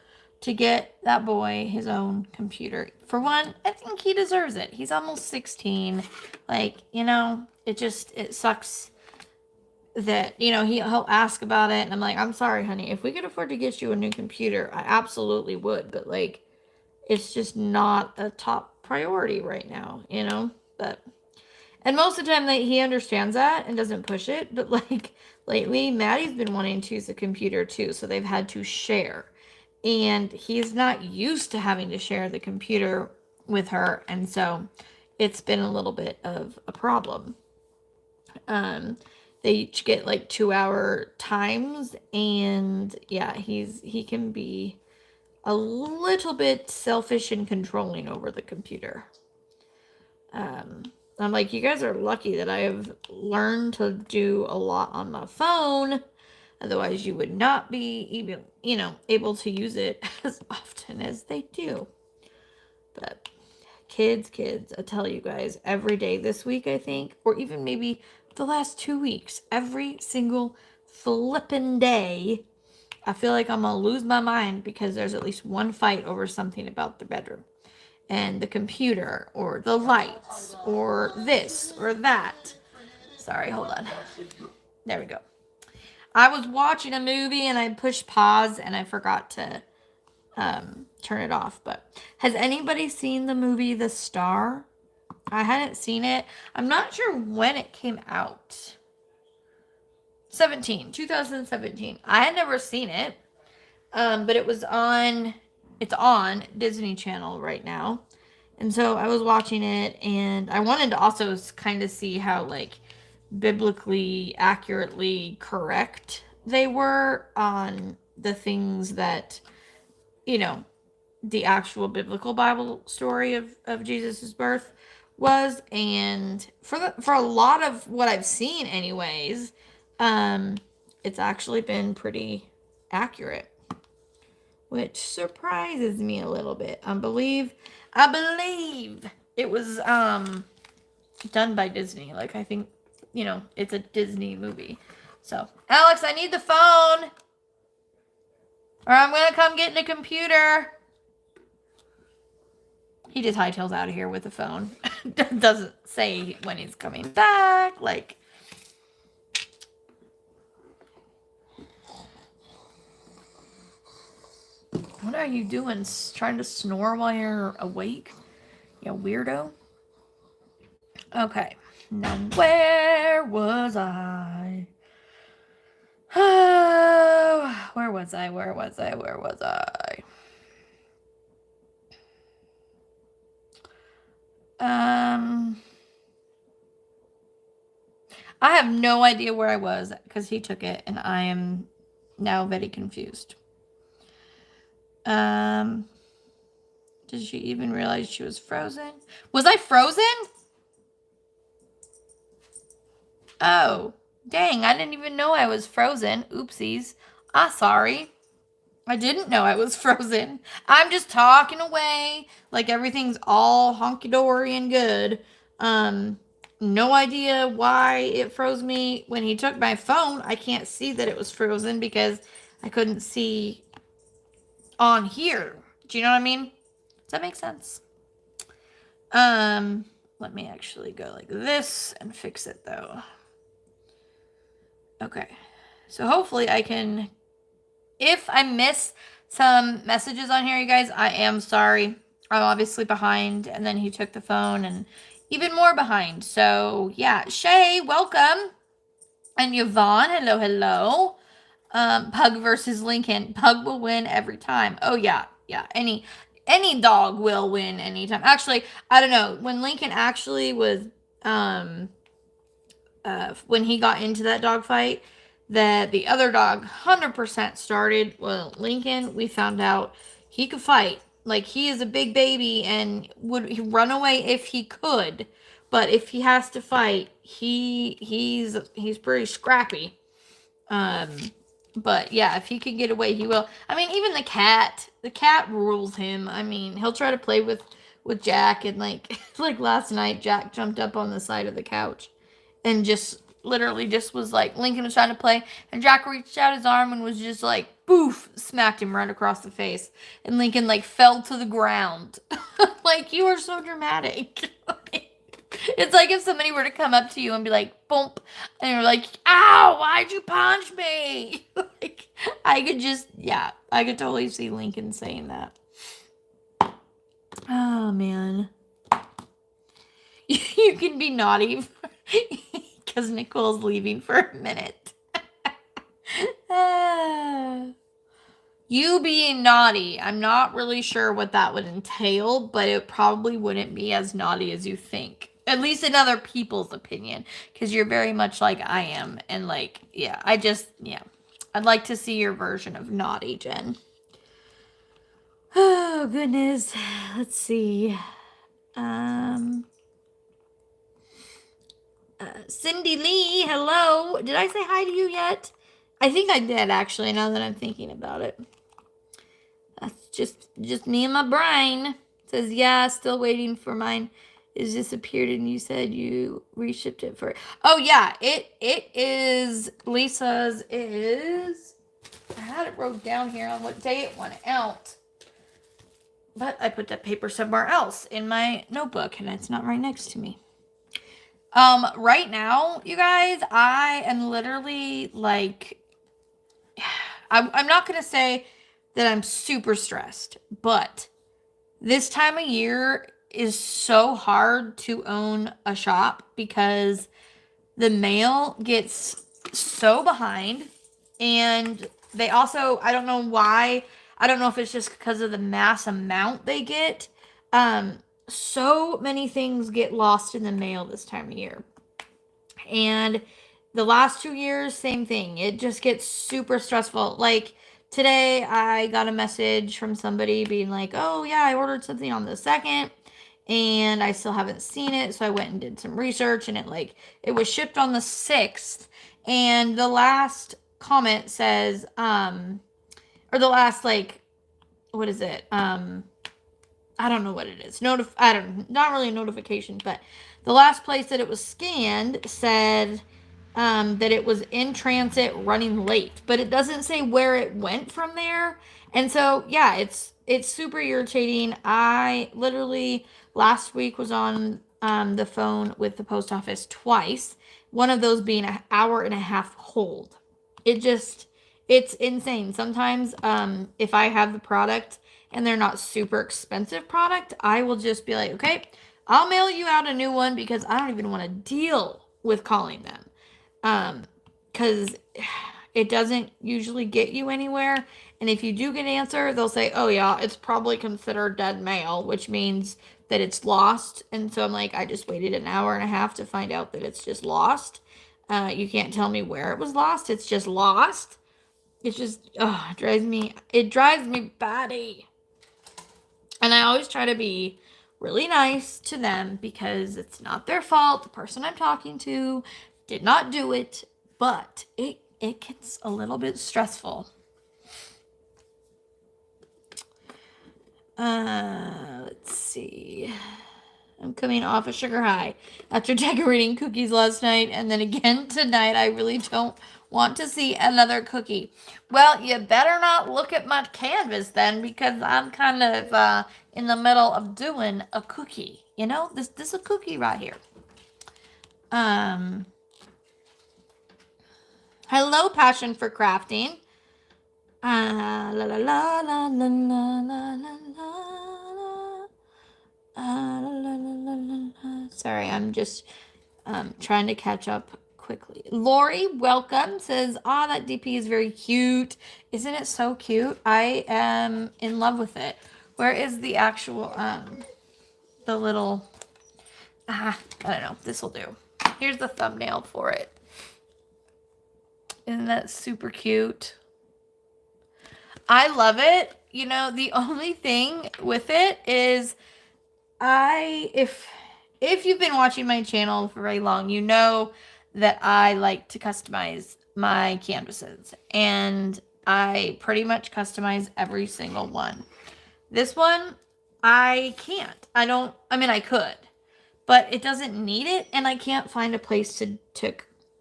to get that boy his own computer. For one, I think he deserves it. He's almost 16. Like, it sucks that, he'll ask about it. And I'm like, I'm sorry, honey. If we could afford to get you a new computer, I absolutely would. But, like, it's just not a top priority right now, But, and most of the time, he understands that and doesn't push it. But, like, lately, Maddie's been wanting to use a computer, too. So they've had to share. And he's not used to having to share the computer with her, and so it's been a little bit of a problem. They each get like 2-hour times, and he can be a little bit selfish and controlling over the computer. I'm like, you guys are lucky that I have learned to do a lot on my phone. Otherwise, you would not be even, able to use it as often as they do. But kids, I tell you guys, every day this week, I think, or even maybe the last 2 weeks, every single flippin' day, I feel like I'm going to lose my mind because there's at least one fight over something about the bedroom. And the computer, or the lights, or this, or that. Sorry, hold on. There we go. I was watching a movie and I pushed pause and I forgot to turn it off. But has anybody seen the movie The Star? I hadn't seen it. I'm not sure when it came out. 2017. I had never seen it. But it's on Disney Channel right now. And so I was watching it, and I wanted to also kind of see how, like, biblically accurately correct they were on the things that, the actual biblical Bible story of Jesus' birth was. And for a lot of what I've seen anyways, it's actually been pretty accurate, which surprises me a little bit. I believe it was done by Disney. Like, I think, it's a Disney movie. So, Alex, I need the phone, or I'm gonna come get the computer. He just hightails out of here with the phone. Doesn't say when he's coming back. Like, what are you doing? Trying to snore while you're awake? You weirdo. Okay. Now, where was I? Oh, where was I? I have no idea where I was because he took it, and I am now very confused. Did she even realize she was frozen? Was I frozen? Oh, dang, I didn't even know I was frozen. Oopsies. Sorry. I didn't know I was frozen. I'm just talking away like everything's all honky-dory and good. No idea why it froze me. When he took my phone, I can't see that it was frozen because I couldn't see on here. Do you know what I mean? Does that make sense? Let me actually go like this and fix it though. Okay. So hopefully I can, if I miss some messages on here, you guys, I am sorry. I'm obviously behind, and then he took the phone and even more behind. So yeah, Shay, welcome. And Yvonne, hello, hello. Pug versus Lincoln. Pug will win every time. Oh yeah, yeah. Any dog will win anytime. Actually, I don't know. When Lincoln actually was when he got into that dog fight, that the other dog 100% started. Well, Lincoln, we found out he could fight. Like, he is a big baby and would run away if he could. But if he has to fight, he's pretty scrappy. But yeah, if he can get away, he will. I mean, even the cat rules him. I mean, he'll try to play with Jack, and like like last night, Jack jumped up on the side of the couch and just literally just was like, Lincoln was trying to play, and Jack reached out his arm and was just like, boof, smacked him right across the face, and Lincoln like fell to the ground. Like, you are so dramatic. It's like if somebody were to come up to you and be like, bump, and you're like, ow, why'd you punch me? Like, I could totally see Lincoln saying that. Oh, man. You can be naughty because Nicole's leaving for a minute. You being naughty, I'm not really sure what that would entail, but it probably wouldn't be as naughty as you think. At least in other people's opinion, because you're very much like I am. And like, yeah, I'd like to see your version of naughty, Jen. Oh, goodness. Let's see. Cindy Lee, hello. Did I say hi to you yet? I think I did, actually, now that I'm thinking about it. That's just me and my brain. It says, yeah, still waiting for mine. It's disappeared, and you said you reshipped it for. Oh yeah, it is Lisa's. Is I had it wrote down here on what day it went out, but I put that paper somewhere else in my notebook, and it's not right next to me. Right now, you guys, I am literally like, I'm not gonna say that I'm super stressed, but this time of year is so hard to own a shop because the mail gets so behind, and they also, I don't know why, I don't know if it's just because of the mass amount they get. So many things get lost in the mail this time of year. And the last 2 years, same thing. It just gets super stressful. Like, today, I got a message from somebody being like, oh, yeah, I ordered something on the 2nd, and I still haven't seen it. So I went and did some research, and it was shipped on the 6th. And the last comment says, or the last, like, what is it? I don't know what it is. Not really a notification, but the last place that it was scanned said that it was in transit running late, but it doesn't say where it went from there. And so, yeah, it's super irritating. I literally last week was on the phone with the post office twice, one of those being an hour and a half hold. It's insane. Sometimes if I have the product and they're not super expensive product, I will just be like, okay, I'll mail you out a new one because I don't even want to deal with calling them. Because it doesn't usually get you anywhere. And if you do get an answer, they'll say, oh, yeah, it's probably considered dead mail, which means that it's lost. And so I'm like, I just waited an hour and a half to find out that it's just lost. You can't tell me where it was lost. It's just lost. It's just, oh, it drives me batty. And I always try to be really nice to them because it's not their fault. The person I'm talking to did not do it, but it gets a little bit stressful. Let's see. I'm coming off a sugar high after decorating cookies last night and then again tonight. I really don't want to see another cookie. Well, you better not look at my canvas then because I'm kind of in the middle of doing a cookie. You know, this is a cookie right here. Hello, passion for crafting. La la la la la la la la la. Sorry, I'm just trying to catch up quickly. Lori, welcome, says, that DP is very cute. Isn't it so cute? I am in love with it. Where is the actual, the little, I don't know, this will do. Here's the thumbnail for it. Isn't that super cute? I love it. You know, the only thing with it is if you've been watching my channel for very long, you know that I like to customize my canvases. And I pretty much customize every single one. This one, I can't. I could. But it doesn't need it, and I can't find a place to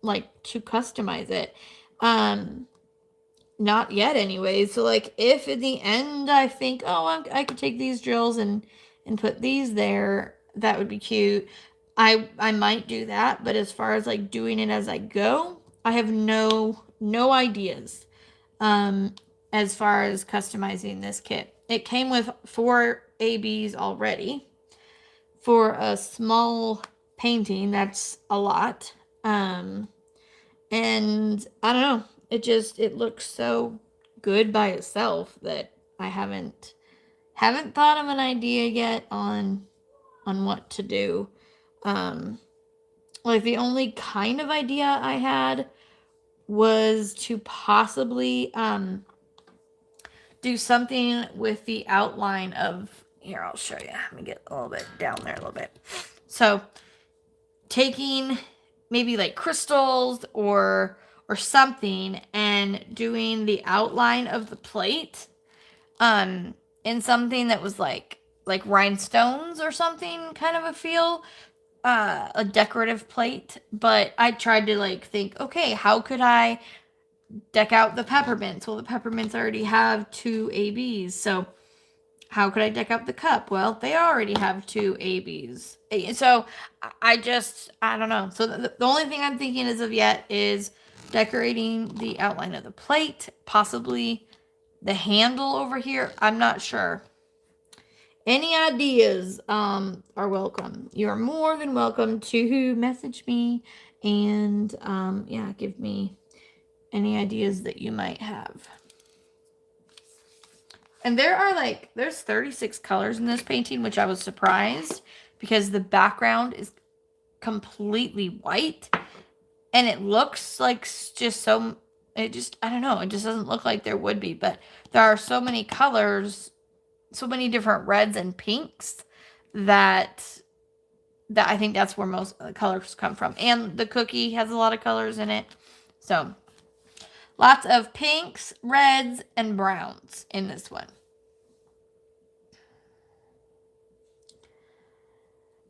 customize it. Not yet anyway. So like if in the end I think, oh, I could take these drills and put these there, that would be cute. I might do that, but as far as like doing it as I go, I have no ideas as far as customizing this kit. It came with 4 ABs already. For a small painting, that's a lot. And I don't know, it looks so good by itself that I haven't thought of an idea yet on what to do. Like the only kind of idea I had was to possibly do something with the outline of, here, I'll show you. Let me get a little bit down there a little bit. So taking maybe like crystals or something and doing the outline of the plate in something that was like rhinestones or something, kind of a feel, a decorative plate. But I tried to like think, okay, how could I deck out the peppermints? Well, the peppermints already have 2 ABs, so how could I deck out the cup? Well, they already have 2 ABs. So I don't know. So the only thing I'm thinking as of yet is decorating the outline of the plate, possibly the handle over here. I'm not sure. Any ideas are welcome. You're more than welcome to message me and give me any ideas that you might have. And there's 36 colors in this painting, which I was surprised because the background is completely white and it looks like I don't know, it just doesn't look like there would be, but there are so many colors, so many different reds and pinks that I think that's where most of the colors come from. And the cookie has a lot of colors in it. So lots of pinks, reds, and browns in this one.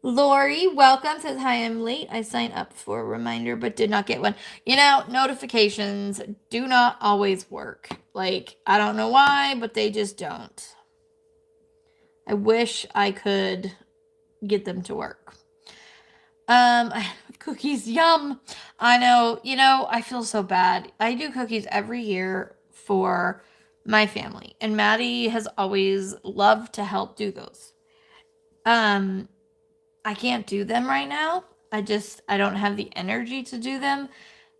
Lori, welcome, says, hi, I'm late. I signed up for a reminder but did not get one. You know, notifications do not always work. Like, I don't know why, but they just don't. I wish I could get them to work. Cookies, yum. I know, I feel so bad. I do cookies every year for my family, and Maddie has always loved to help do those. I can't do them right now. I don't have the energy to do them,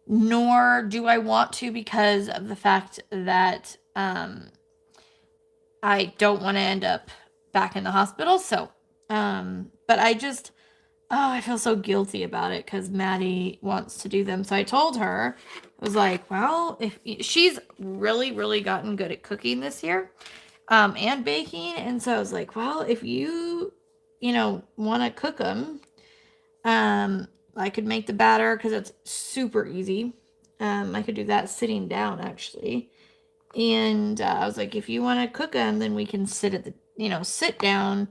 nor do I want to because of the fact that I don't want to end up back in the hospital. So, but I feel so guilty about it because Maddie wants to do them. So I told her, I was like, well, if she's really, really gotten good at cooking this year, and baking. And so I was like, well, if want to cook them, I could make the batter because it's super easy. I could do that sitting down actually. And I was like, if you want to cook them, then we can sit down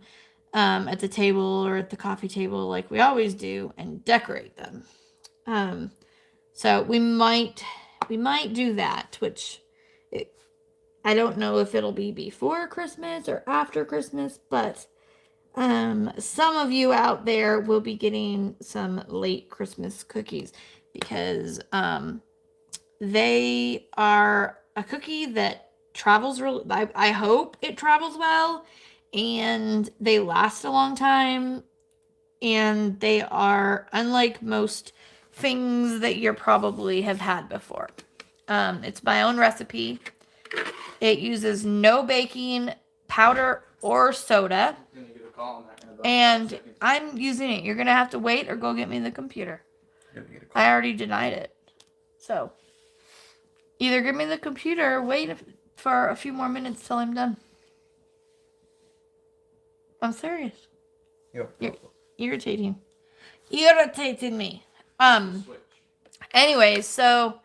at the table or at the coffee table like we always do and decorate them. So we might do that, which I don't know if it'll be before Christmas or after Christmas, but some of you out there will be getting some late Christmas cookies because they are a cookie that travels really. I hope it travels well, and they last a long time, and they are unlike most things that you probably have had before. It's my own recipe. It uses no baking powder or soda. And I'm using it. You're going to have to wait or go get me the computer. I already denied it. So, either give me the computer or wait for a few more minutes till I'm done. I'm serious. You're irritating me. Anyways, so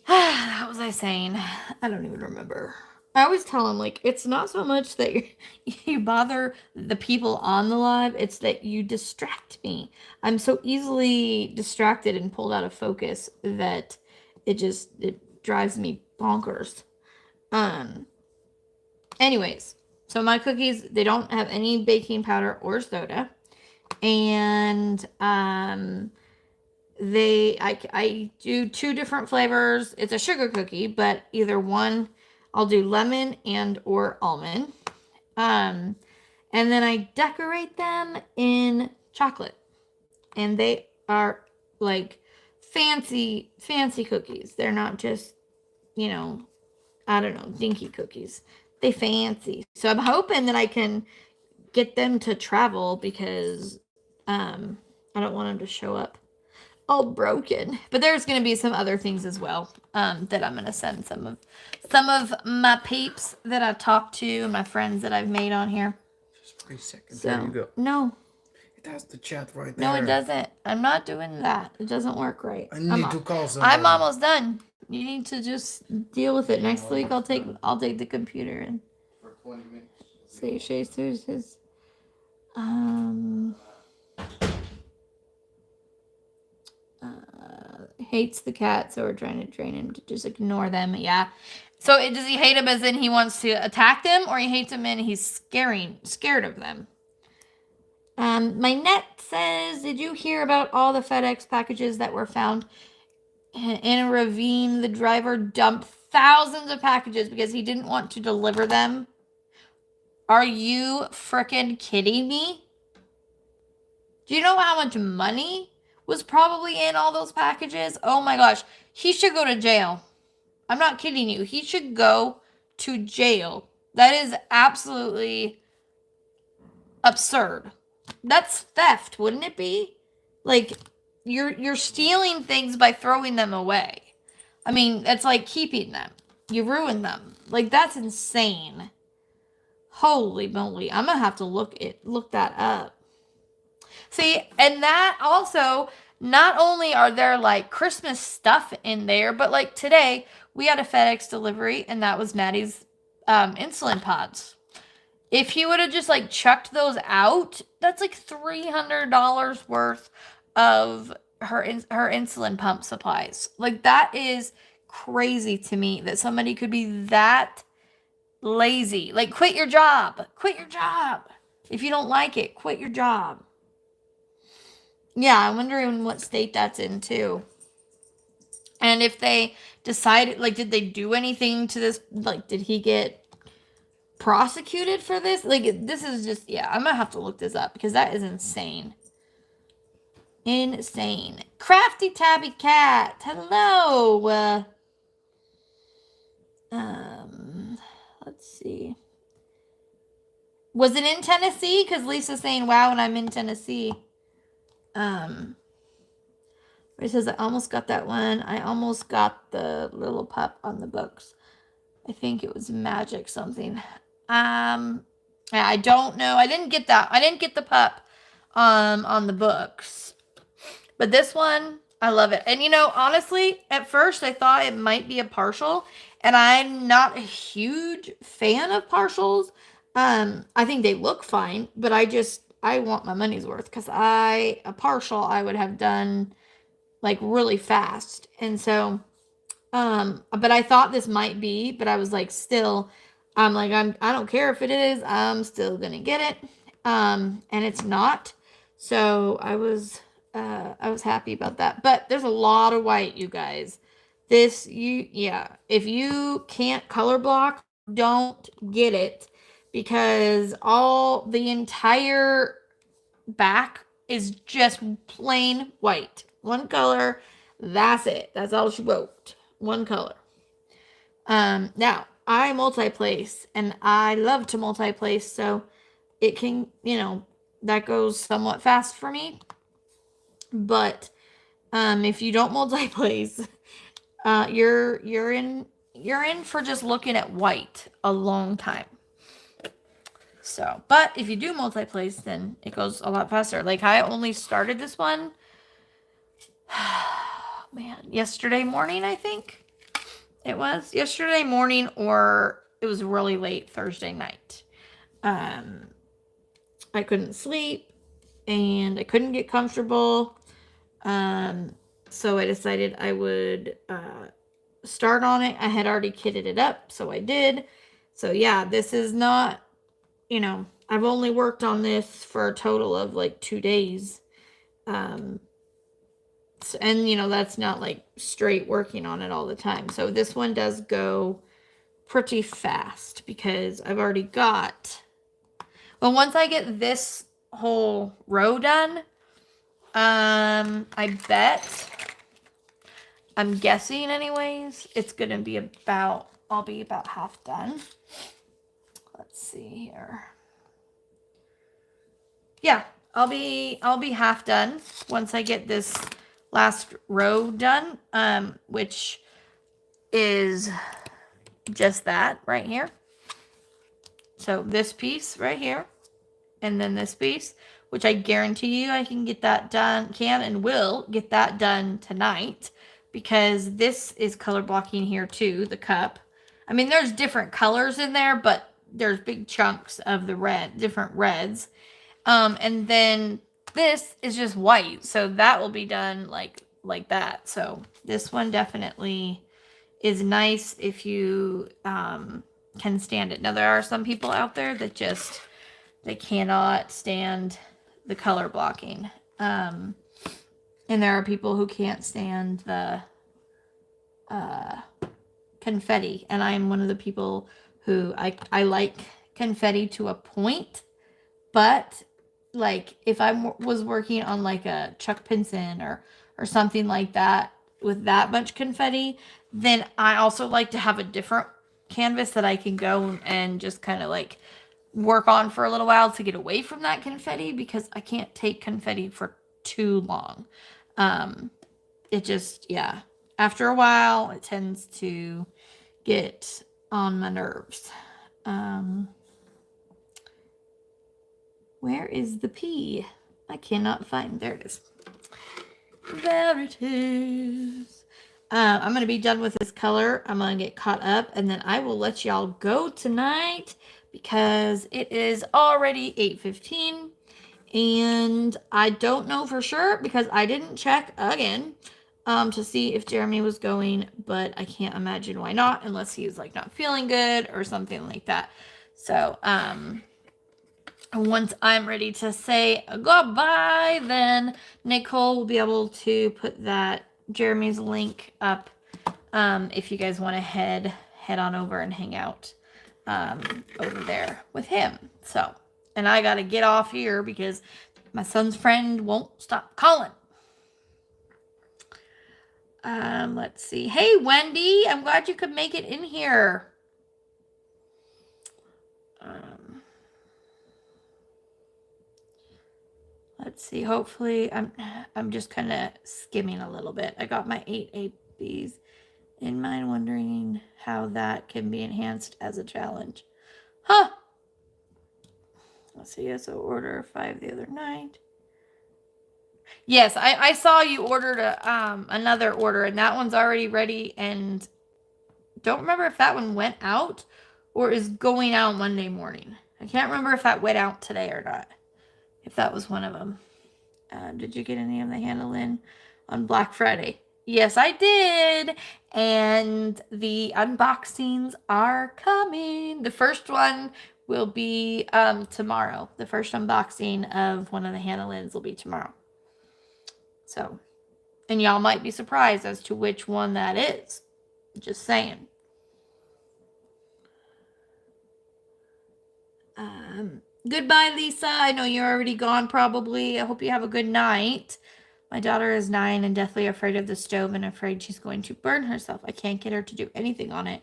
what was I saying? I don't even remember. I always tell him, like, it's not so much that you bother the people on the live, it's that you distract me. I'm so easily distracted and pulled out of focus that it drives me bonkers. Anyways, so my cookies, they don't have any baking powder or soda. And I do 2 different flavors. It's a sugar cookie, but either one I'll do lemon and or almond. And then I decorate them in chocolate. And they are like fancy cookies. They're not just, I don't know, dinky cookies. They fancy. So I'm hoping that I can get them to travel because I don't want them to show up all broken. But there's going to be some other things as well that I'm going to send some of my peeps that I've talked to, my friends that I've made on here. Just 3 seconds. So, there you go. No. It has the chat right there. No, it doesn't. I'm not doing that. It doesn't work right. I need to call somebody. I'm almost done. You need to just deal with it. Next week I'll take the computer and for 20 minutes. See Chasers his hates the cat, so we're trying to train him to just ignore them. Yeah. So does he hate him as in he wants to attack them, or he hates them and he's scared of them? My net says, did you hear about all the FedEx packages that were found in a ravine? The driver dumped thousands of packages because he didn't want to deliver them. Are you frickin' kidding me? Do you know how much money was probably in all those packages? Oh my gosh. He should go to jail. I'm not kidding you. He should go to jail. That is absolutely absurd. That's theft, wouldn't it be? Like, you're stealing things by throwing them away. I mean, it's like keeping them. You ruin them. Like, that's insane. Holy moly. I'm going to have to look that up. See, and that also, not only are there like Christmas stuff in there, but like today we had a FedEx delivery and that was Maddie's insulin pods. If he would have just like chucked those out, that's like $300 worth of her insulin pump supplies. Like, that is crazy to me that somebody could be that lazy. Like, quit your job. Quit your job. If you don't like it, quit your job. Yeah, I'm wondering what state that's in too. And if they decided, like, did they do anything to this? Like, did he get prosecuted for this. Like, this is just, yeah, I'm gonna have to look this up because that is insane. Insane. Crafty Tabby Cat. Hello. Let's see. Was it in Tennessee? Because Lisa's saying, wow, and I'm in Tennessee. It says, I almost got that one. I almost got the little pup on the books. I think it was magic something. I don't know. I didn't get that. I didn't get the pup on the books. But this one, I love it. And you know, honestly, at first I thought it might be a partial, and I'm not a huge fan of partials. I think they look fine, but I want my money's worth because a partial I would have done like really fast. And so but I thought this might be, but I was like, still, I don't care if it is, I'm still gonna get it. And it's not. So I was happy about that. But there's a lot of white, you guys. If you can't color block, don't get it because the entire back is just plain white. One color. That's it. That's all she wrote. One color. Now I multi-place and I love to multi-place, so it can, that goes somewhat fast for me. But if you don't multi-place, you're in for just looking at white a long time. So, but if you do multi-place, then it goes a lot faster. Like I only started this one, man, yesterday morning, I think. It was yesterday morning, or it was really late Thursday night. I couldn't sleep and I couldn't get comfortable. So I decided I would start on it. I had already kitted it up, so I did. So yeah, this is not, I've only worked on this for a total of like 2 days. And that's not like straight working on it all the time. So this one does go pretty fast because I've already got, well, once I get this whole row done, I bet, I'm guessing anyways, it's going to be I'll be about half done. Let's see here. Yeah, I'll be half done once I get this last row done, which is just that right here. So this piece right here, and then this piece, which I guarantee you I can get that done, and will get that done tonight, because this is color blocking here too, the cup. I mean, there's different colors in there, but there's big chunks of the different reds. And then this is just white, so that will be done like that. So this one definitely is nice if you can stand it. Now there are some people out there that they cannot stand the color blocking, and there are people who can't stand the confetti, and I'm one of the people who I like confetti to a point, but like if I was working on like a Chuck Pinson or something like that with that much confetti, then I also like to have a different canvas that I can go and just kind of like work on for a little while to get away from that confetti, because I can't take confetti for too long. It just, yeah, after a while it tends to get on my nerves. Where is the P? I cannot find. There it is. There it is. I'm going to be done with this color. I'm going to get caught up, and then I will let y'all go tonight because it is already 8:15, and I don't know for sure because I didn't check again to see if Jeremy was going, but I can't imagine why not, unless he was like not feeling good or something like that. So, once I'm ready to say goodbye, then Nicole will be able to put that Jeremy's link up if you guys want to head on over and hang out over there with him. So, and I got to get off here because my son's friend won't stop calling. Let's see. Hey, Wendy, I'm glad you could make it in here. Let's see. Hopefully, I'm just kind of skimming a little bit. I got my 8 ABs in mind, wondering how that can be enhanced as a challenge. Huh. Let's see. Yes, I ordered 5 the other night. Yes, I saw you ordered another order, and that one's already ready. And don't remember if that one went out or is going out Monday morning. I can't remember if that went out today or not. If that was one of them. Did you get any of the handle-in on Black Friday? Yes, I did. And the unboxings are coming. The first one will be tomorrow. The first unboxing of one of the handle-ins will be tomorrow. So, and y'all might be surprised as to which one that is. Just saying. Goodbye, Lisa. I know you're already gone probably. I hope you have a good night. My daughter is 9 and deathly afraid of the stove and afraid she's going to burn herself. I can't get her to do anything on it.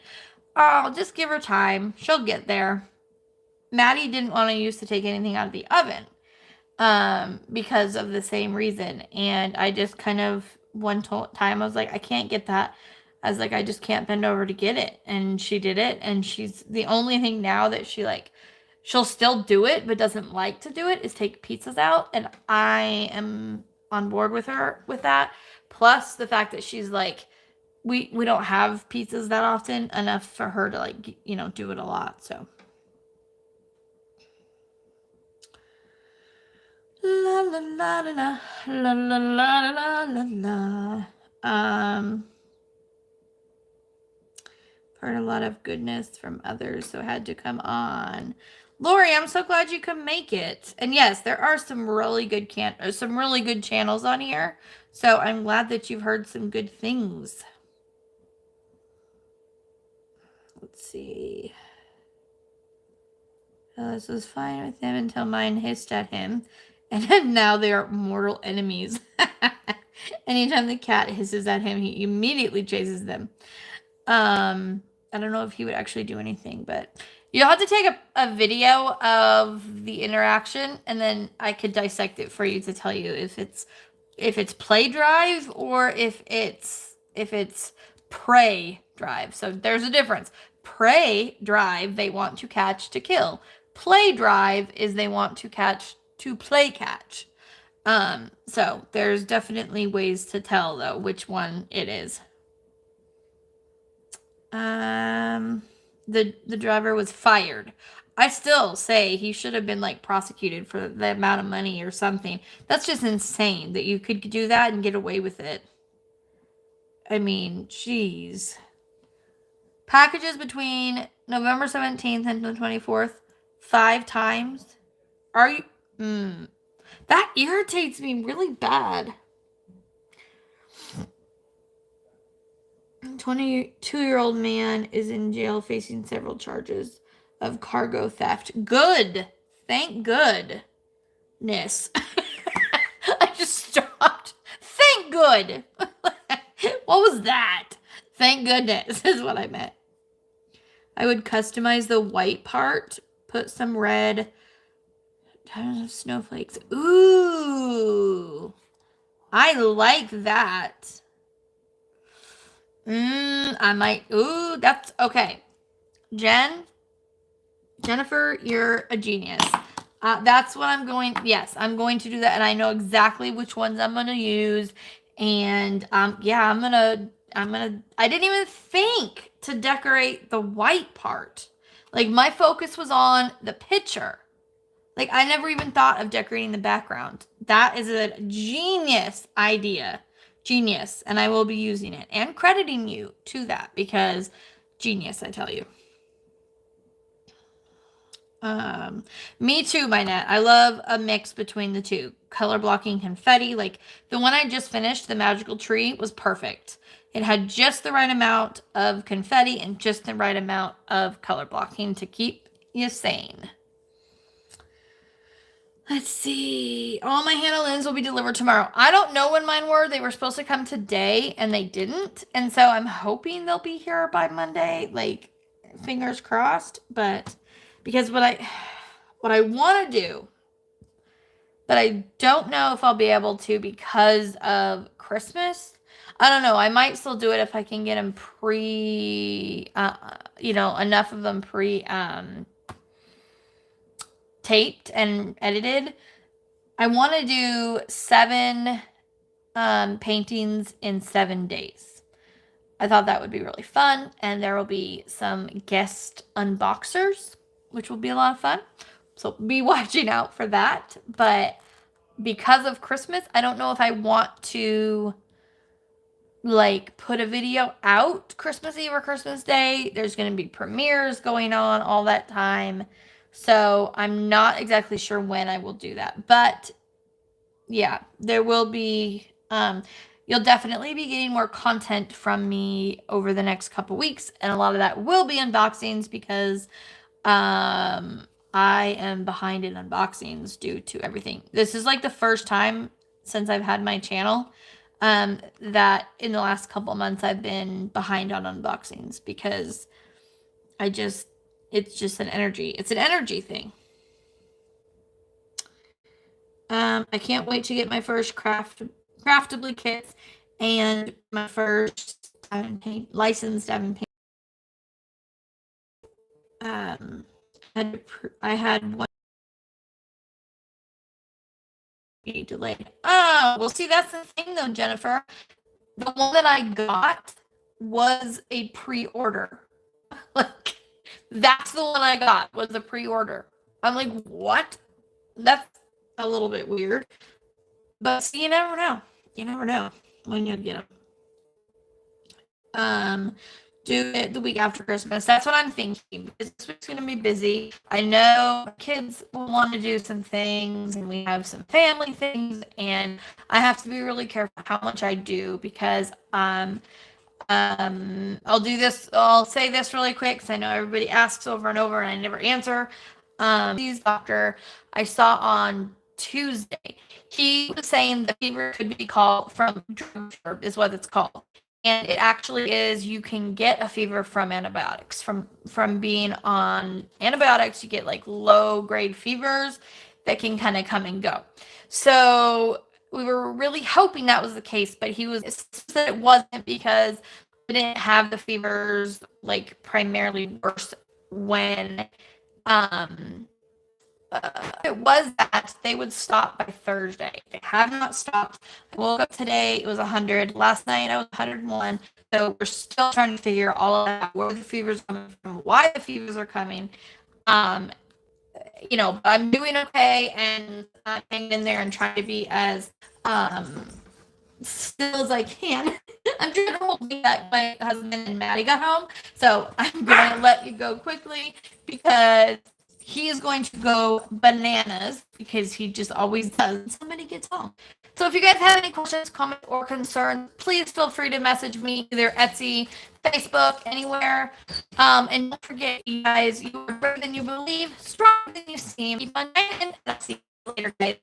Oh, just give her time. She'll get there. Maddie didn't want to use to take anything out of the oven because of the same reason. And I just kind of, one time I was like, I can't get that. I was like, I just can't bend over to get it. And she did it. And she's the only thing now that she'll still do it, but doesn't like to do it, is take pizzas out. And I am on board with her with that. Plus the fact that she's like, we don't have pizzas that often enough for her to like, do it a lot. So. La la la la la la la la la la. Heard a lot of goodness from others, so had to come on. Lori, I'm so glad you could make it. And yes, there are some really good channels on here. So I'm glad that you've heard some good things. Let's see. This was fine with him until mine hissed at him. And now they are mortal enemies. Anytime the cat hisses at him, he immediately chases them. I don't know if he would actually do anything, but you'll have to take a video of the interaction, and then I could dissect it for you to tell you if it's play drive or if it's prey drive. So there's a difference. Prey drive, they want to catch to kill. Play drive is they want to catch to play catch. So there's definitely ways to tell though which one it is. The driver was fired. I still say he should have been like prosecuted for the amount of money or something. That's just insane that you could do that and get away with it. I mean, jeez. Packages between November 17th and the 24th, 5 times. Are you? That irritates me really bad. 22-year-old man is in jail facing several charges of cargo theft. Good. Thank goodness. I just stopped. Thank good. What was that? Thank goodness is what I meant. I would customize the white part. Put some red. Tons of snowflakes. Ooh. I like that. I might. Ooh, that's okay. Jennifer, you're a genius. That's what I'm going. Yes, I'm going to do that, and I know exactly which ones I'm gonna use. And yeah, I'm gonna. I didn't even think to decorate the white part. Like my focus was on the picture. Like I never even thought of decorating the background. That is a genius idea. Genius, and I will be using it and crediting you to that because genius, I tell you. Me too, my net. I love a mix between the two. Color blocking confetti, like the one I just finished, the magical tree, was perfect. It had just the right amount of confetti and just the right amount of color blocking to keep you sane. Let's see. All my Hannah Lynn's will be delivered tomorrow. I don't know when mine were. They were supposed to come today and they didn't. And so I'm hoping they'll be here by Monday. Like, fingers crossed. But because what I want to do, but I don't know if I'll be able to because of Christmas. I don't know. I might still do it if I can get them enough of them taped and edited. I want to do 7 paintings in 7 days. I thought that would be really fun, and there will be some guest unboxers, which will be a lot of fun. So be watching out for that. But because of Christmas, I don't know if I want to like put a video out Christmas Eve or Christmas Day. There's going to be premieres going on all that time. So I'm not exactly sure when I will do that. But yeah, there will be, you'll definitely be getting more content from me over the next couple weeks. And a lot of that will be unboxings because I am behind in unboxings due to everything. This is like the first time since I've had my channel that in the last couple months I've been behind on unboxings because it's just an energy thing. I can't wait to get my first craftable kits and my first licensed paint. I had one delayed. Oh, well, see, that's the thing though, Jennifer. The one that I got was a pre-order. Like, that's the one I got was a pre-order. I'm like, what? That's a little bit weird. But see, you never know. You never know when you'll get them. Do it the week after Christmas. That's what I'm thinking. This week's going to be busy. I know kids will want to do some things, and we have some family things, and I have to be really careful how much I do because I'll do this. I'll say this really quick because I know everybody asks over and over, and I never answer. These doctor I saw on Tuesday. He was saying the fever could be called from drug fever, is what it's called. And it actually is, you can get a fever from antibiotics. From being on antibiotics, you get like low grade fevers that can kind of come and go. So we were really hoping that was the case, but he said it wasn't because we didn't have the fevers like primarily worse when it was that they would stop by Thursday. They have not stopped. I woke up today, it was 100. Last night I was 101. So we're still trying to figure all of that, where the fever's coming from, why the fevers are coming. I'm doing okay and hanging in there and trying to be as still as I can. I'm trying to hold me that my husband and Maddie got home. So I'm going to let you go quickly because he is going to go bananas because he just always does when somebody gets home. So if you guys have any questions, comments, or concerns, please feel free to message me either Etsy, Facebook, anywhere. And don't forget, you guys, you are better than you believe, stronger than you seem. Keep on shining, and I'll see you later, guys.